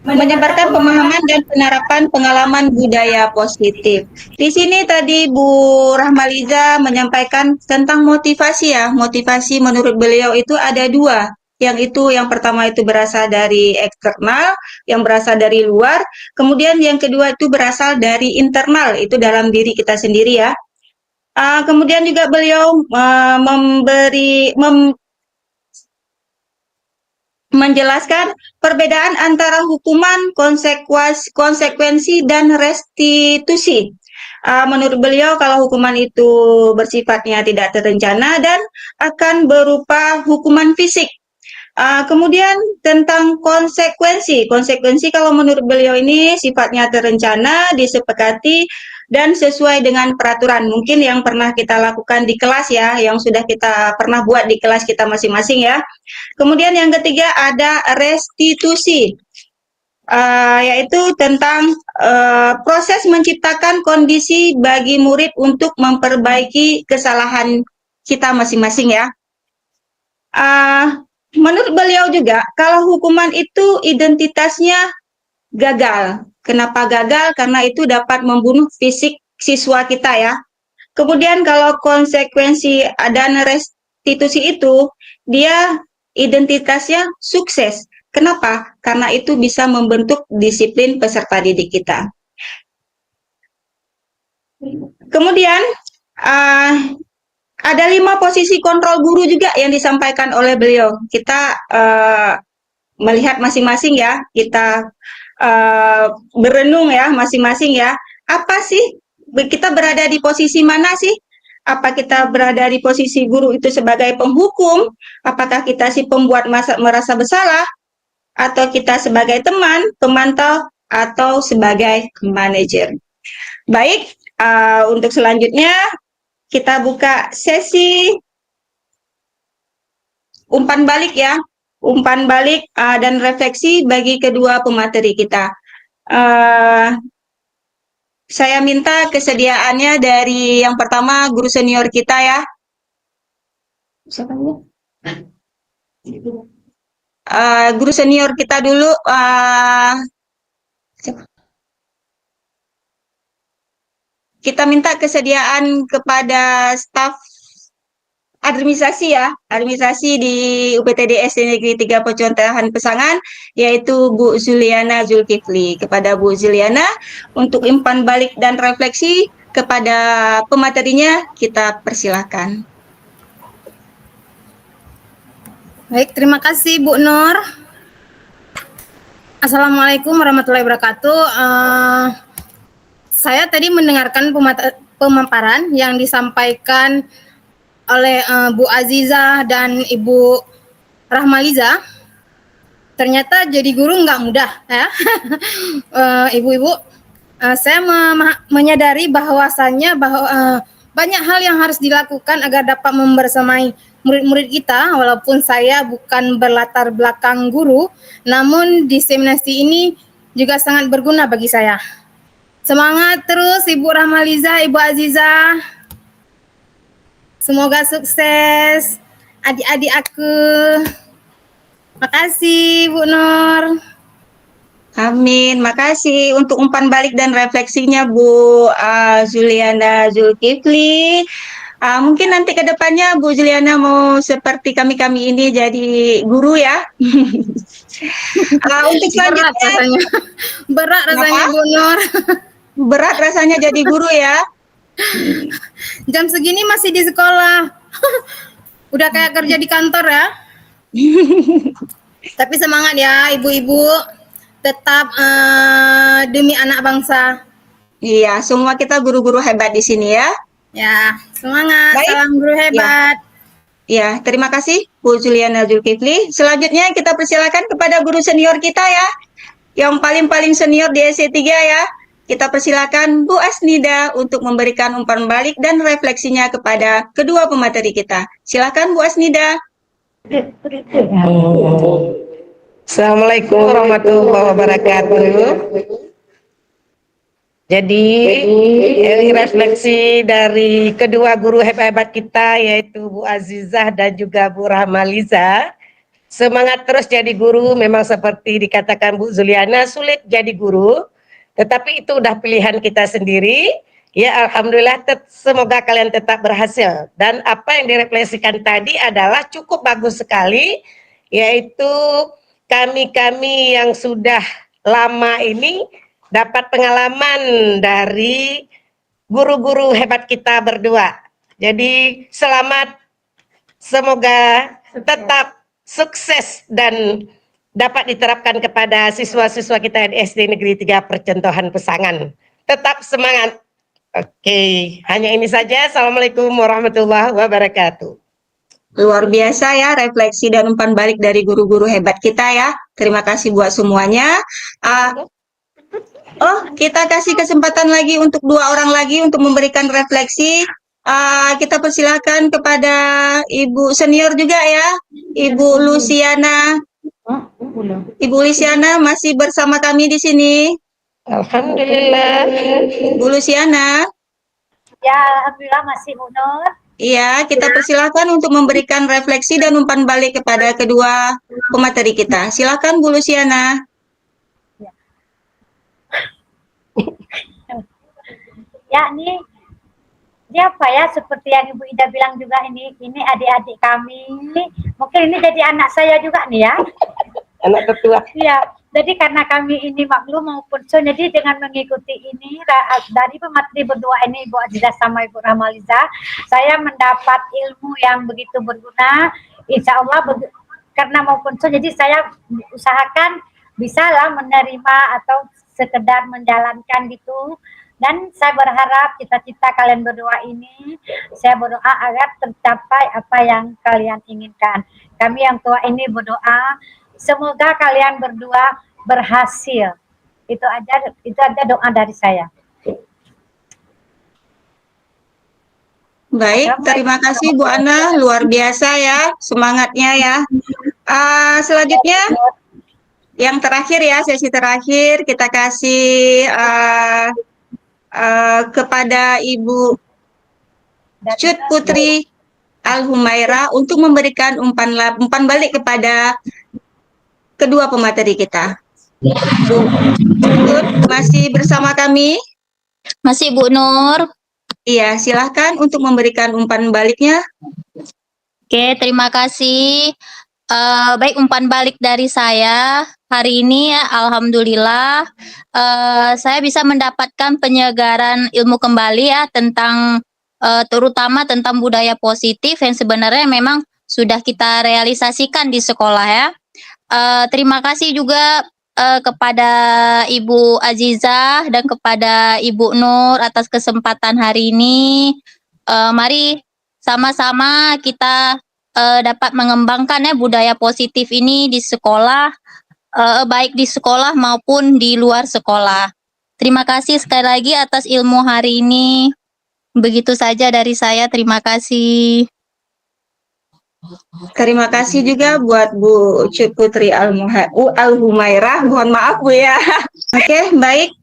menyebarkan pemahaman dan penerapan pengalaman budaya positif. Di sini tadi Bu Rahmaliza menyampaikan tentang motivasi ya. Motivasi menurut beliau itu ada dua. Yang pertama itu berasal dari eksternal, yang berasal dari luar. Kemudian yang kedua itu berasal dari internal, itu dalam diri kita sendiri ya. Kemudian juga beliau menjelaskan perbedaan antara hukuman, konsekuensi, dan restitusi. Menurut beliau, kalau hukuman itu bersifatnya tidak terencana dan akan berupa hukuman fisik. Kemudian tentang konsekuensi kalau menurut beliau ini sifatnya terencana, disepakati, dan sesuai dengan peraturan. Mungkin yang pernah kita lakukan di kelas ya, yang sudah kita pernah buat di kelas kita masing-masing ya. Kemudian yang ketiga ada restitusi, yaitu tentang proses menciptakan kondisi bagi murid untuk memperbaiki kesalahan kita masing-masing ya. Menurut beliau juga, kalau hukuman itu identitasnya gagal. Kenapa gagal? Karena itu dapat membunuh fisik siswa kita ya. Kemudian kalau konsekuensi dan restitusi itu, dia identitasnya sukses. Kenapa? Karena itu bisa membentuk disiplin peserta didik kita. Kemudian, ada 5 posisi kontrol guru juga yang disampaikan oleh beliau. Kita melihat masing-masing ya, kita berenung ya masing-masing ya. Apa sih kita berada di posisi mana sih? Apa kita berada di posisi guru itu sebagai penghukum? Apakah kita si pembuat merasa bersalah? Atau kita sebagai teman, pemantau, atau sebagai manajer? Baik, untuk selanjutnya kita buka sesi umpan balik ya. Umpan balik dan refleksi bagi kedua pemateri kita. Saya minta kesediaannya dari yang pertama guru senior kita ya. Siapa ini? Guru senior kita dulu. Siapa? Kita minta kesediaan kepada staf administrasi ya, administrasi di UPTDS Negeri 3 Pecontahan Pesangan, yaitu Bu Zuliana Zulkifli. Kepada Bu Zuliana, untuk umpan balik dan refleksi kepada pematerinya, kita persilahkan. Baik, terima kasih Bu Nur. Assalamualaikum warahmatullahi wabarakatuh. Saya tadi mendengarkan pemaparan yang disampaikan oleh Bu Aziza dan Ibu Rahmaliza. Ternyata jadi guru nggak mudah ya. Ibu-ibu, saya menyadari bahwasannya banyak hal yang harus dilakukan agar dapat membersamai murid-murid kita. Walaupun saya bukan berlatar belakang guru, namun diseminasi ini juga sangat berguna bagi saya. Semangat terus Ibu Rahmaliza, Ibu Aziza. Semoga sukses adik-adik aku. Makasih Bu Nur. Amin. Makasih untuk umpan balik dan refleksinya Bu Juliana Zulkifli. Mungkin nanti ke depannya Bu Juliana mau seperti kami-kami ini jadi guru ya. Untuk Berat selanjutnya, rasanya. Berat rasanya Kenapa? Bu Nur. berat rasanya jadi guru ya. Jam segini masih di sekolah. Udah kayak kerja di kantor ya. Tapi semangat ya ibu-ibu. Tetap demi anak bangsa. Iya, semua kita guru-guru hebat di sini ya. Ya, semangat. Baik. Salam guru hebat. Ya, terima kasih Bu Juliana Zulkifli. Selanjutnya kita persilakan kepada guru senior kita ya. Yang paling-paling senior di SC3 ya. Kita persilakan Bu Asnida untuk memberikan umpan balik dan refleksinya kepada kedua pemateri kita. Silakan Bu Asnida. Assalamualaikum warahmatullahi wabarakatuh. Jadi refleksi dari kedua guru hebat-hebat kita yaitu Bu Azizah dan juga Bu Rahmaliza. Semangat terus jadi guru, memang seperti dikatakan Bu Zuliana sulit jadi guru, tetapi itu udah pilihan kita sendiri. Ya alhamdulillah semoga kalian tetap berhasil. Dan apa yang direfleksikan tadi adalah cukup bagus sekali, yaitu kami-kami yang sudah lama ini dapat pengalaman dari guru-guru hebat kita berdua. Jadi selamat, semoga tetap sukses dan dapat diterapkan kepada siswa-siswa kita di SD Negeri 3 Percontohan Pesangan. Tetap semangat. Oke, hanya ini saja. Assalamualaikum warahmatullahi wabarakatuh. Luar biasa ya refleksi dan umpan balik dari guru-guru hebat kita ya. Terima kasih buat semuanya. Kita kasih kesempatan lagi untuk 2 orang lagi untuk memberikan refleksi. Kita persilakan kepada Ibu senior juga ya, Ibu Luciana. Ibu Luciana masih bersama kami di sini. Alhamdulillah. Bu Luciana. Ya, alhamdulillah masih Bu Nur. Iya, kita persilakan untuk memberikan refleksi dan umpan balik kepada kedua pemateri kita. Silakan Bu Luciana. Ya, ini apa ya, seperti yang Ibu Ida bilang juga, ini adik-adik kami. Mungkin ini jadi anak saya juga nih ya. Anak ketua. Iya, jadi karena kami ini maklum maupun so, jadi dengan mengikuti ini dari pemateri berdua ini, Ibu Azizah sama Ibu Rahmaliza, saya mendapat ilmu yang begitu berguna. Insya Allah karena maupun so, jadi saya usahakan bisalah menerima atau sekedar menjalankan gitu. Dan saya berharap cita-cita kalian berdua ini, saya berdoa agar tercapai apa yang kalian inginkan. Kami yang tua ini berdoa, semoga kalian berdua berhasil. Itu aja doa dari saya. Baik, terima kasih Bu Ana, luar biasa ya semangatnya ya. Selanjutnya yang terakhir ya, sesi terakhir kita kasih kepada Ibu Cut Putri Al-Humaira untuk memberikan umpan balik kepada kedua pemateri kita. Bu Cut, masih bersama kami? Masih Bu Nur. Iya, silahkan untuk memberikan umpan baliknya. Oke, terima kasih. Baik, umpan balik dari saya hari ini ya, alhamdulillah saya bisa mendapatkan penyegaran ilmu kembali ya tentang terutama tentang budaya positif yang sebenarnya memang sudah kita realisasikan di sekolah ya. Terima kasih juga kepada Ibu Azizah dan kepada Ibu Nur atas kesempatan hari ini. Mari sama-sama kita dapat mengembangkan ya budaya positif ini di sekolah, baik di sekolah maupun di luar sekolah. Terima kasih sekali lagi atas ilmu hari ini. Begitu saja dari saya, terima kasih. Terima kasih juga buat Bu Putri Al-Humairah. Mohon maaf Bu ya. Oke, baik.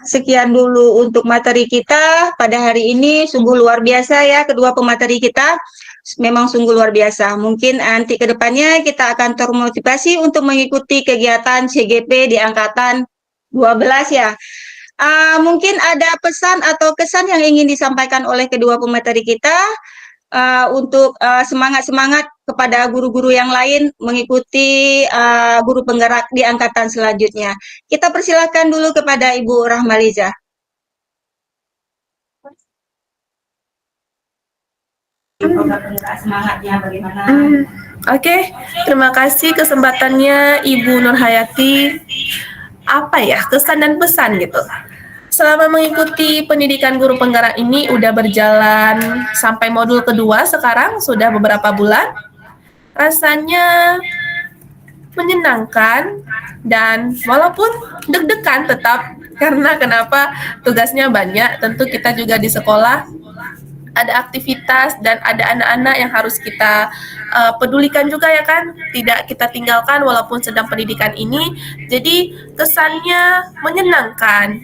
Sekian dulu untuk materi kita pada hari ini. Sungguh luar biasa ya kedua pemateri kita. Memang sungguh luar biasa. Mungkin nanti ke depannya kita akan termotivasi untuk mengikuti kegiatan CGP di angkatan 12 ya. Mungkin ada pesan atau kesan yang ingin disampaikan oleh kedua pemateri kita untuk semangat-semangat kepada guru-guru yang lain mengikuti guru penggerak di angkatan selanjutnya. Kita persilakan dulu kepada Ibu Rahmaliza. Semangatnya bagaimana? Oke, terima kasih kesempatannya Ibu Nurhayati. Apa ya kesan dan pesan gitu? Selama mengikuti pendidikan guru penggerak ini udah berjalan sampai modul kedua sekarang sudah beberapa bulan. Rasanya menyenangkan dan walaupun deg-degan tetap karena kenapa tugasnya banyak. Tentu kita juga di sekolah ada aktivitas dan ada anak-anak yang harus kita pedulikan juga ya kan, tidak kita tinggalkan walaupun sedang pendidikan ini. Jadi kesannya menyenangkan.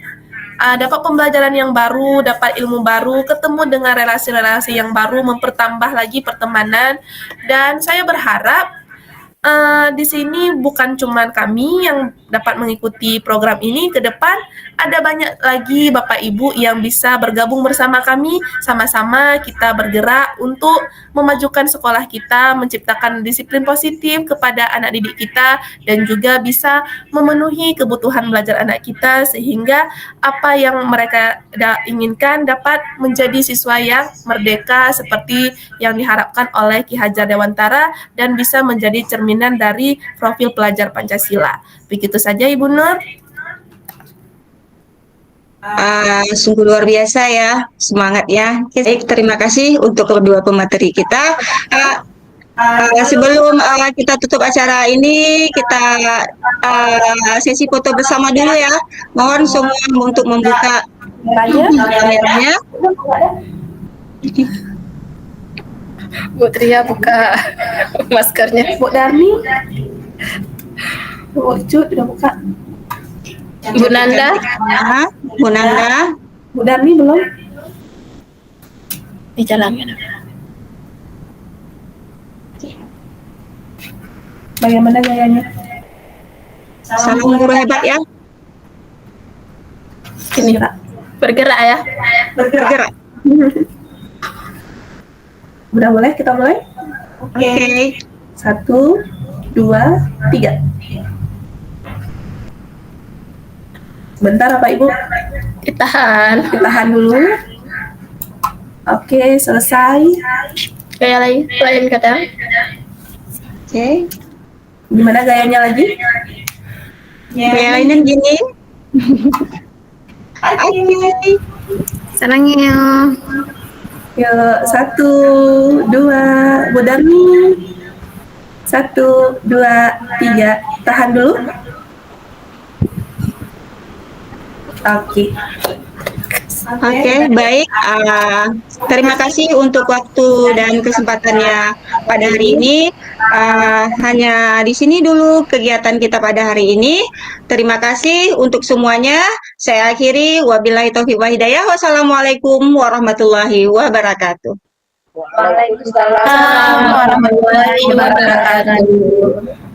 Dapat pembelajaran yang baru, dapat ilmu baru, ketemu dengan relasi-relasi yang baru, mempertambah lagi pertemanan. Dan saya berharap di sini bukan cuma kami yang dapat mengikuti program ini, ke depan ada banyak lagi Bapak Ibu yang bisa bergabung bersama kami, sama-sama kita bergerak untuk memajukan sekolah kita, menciptakan disiplin positif kepada anak didik kita, dan juga bisa memenuhi kebutuhan belajar anak kita, sehingga apa yang mereka inginkan dapat menjadi siswa yang merdeka seperti yang diharapkan oleh Ki Hajar Dewantara dan bisa menjadi cerminan dari profil pelajar Pancasila. Begitu saja Ibu Nur. Sungguh luar biasa ya semangatnya. Baik, terima kasih untuk kedua pemateri kita. Sebelum kita tutup acara ini, kita sesi foto bersama dulu ya. Mohon semua untuk membuka kameranya. Bu Tria buka maskernya. Bu Darmi. Bu Ucut udah buka. Bu Nanda. Bu Nanda. Bu Darmi belum? Dijalankan. Bagaimana gayanya? Salam guru hebat ya. Ini bergerak ya. Bergerak. Udah boleh? Kita mulai? Oke. 1, 2, 3. Bentar Bapak Ibu. Ditahan dulu. Oke, selesai. Kayak lain kata. Oke. Gimana gayanya lagi? Gaya lainnya gini. Oke. Senangnya. Yuk, 1, 2, Bu Darmi. 1, 2, 3. Tahan dulu. Oke. Oke, baik. Terima kasih untuk waktu dan kesempatannya pada hari ini. Hanya di sini dulu kegiatan kita pada hari ini. Terima kasih untuk semuanya. Saya akhiri. Wabillahi taufiq wa hidayah. Wassalamualaikum warahmatullahi wabarakatuh. Waalaikumsalam Warahmatullahi wabarakatuh.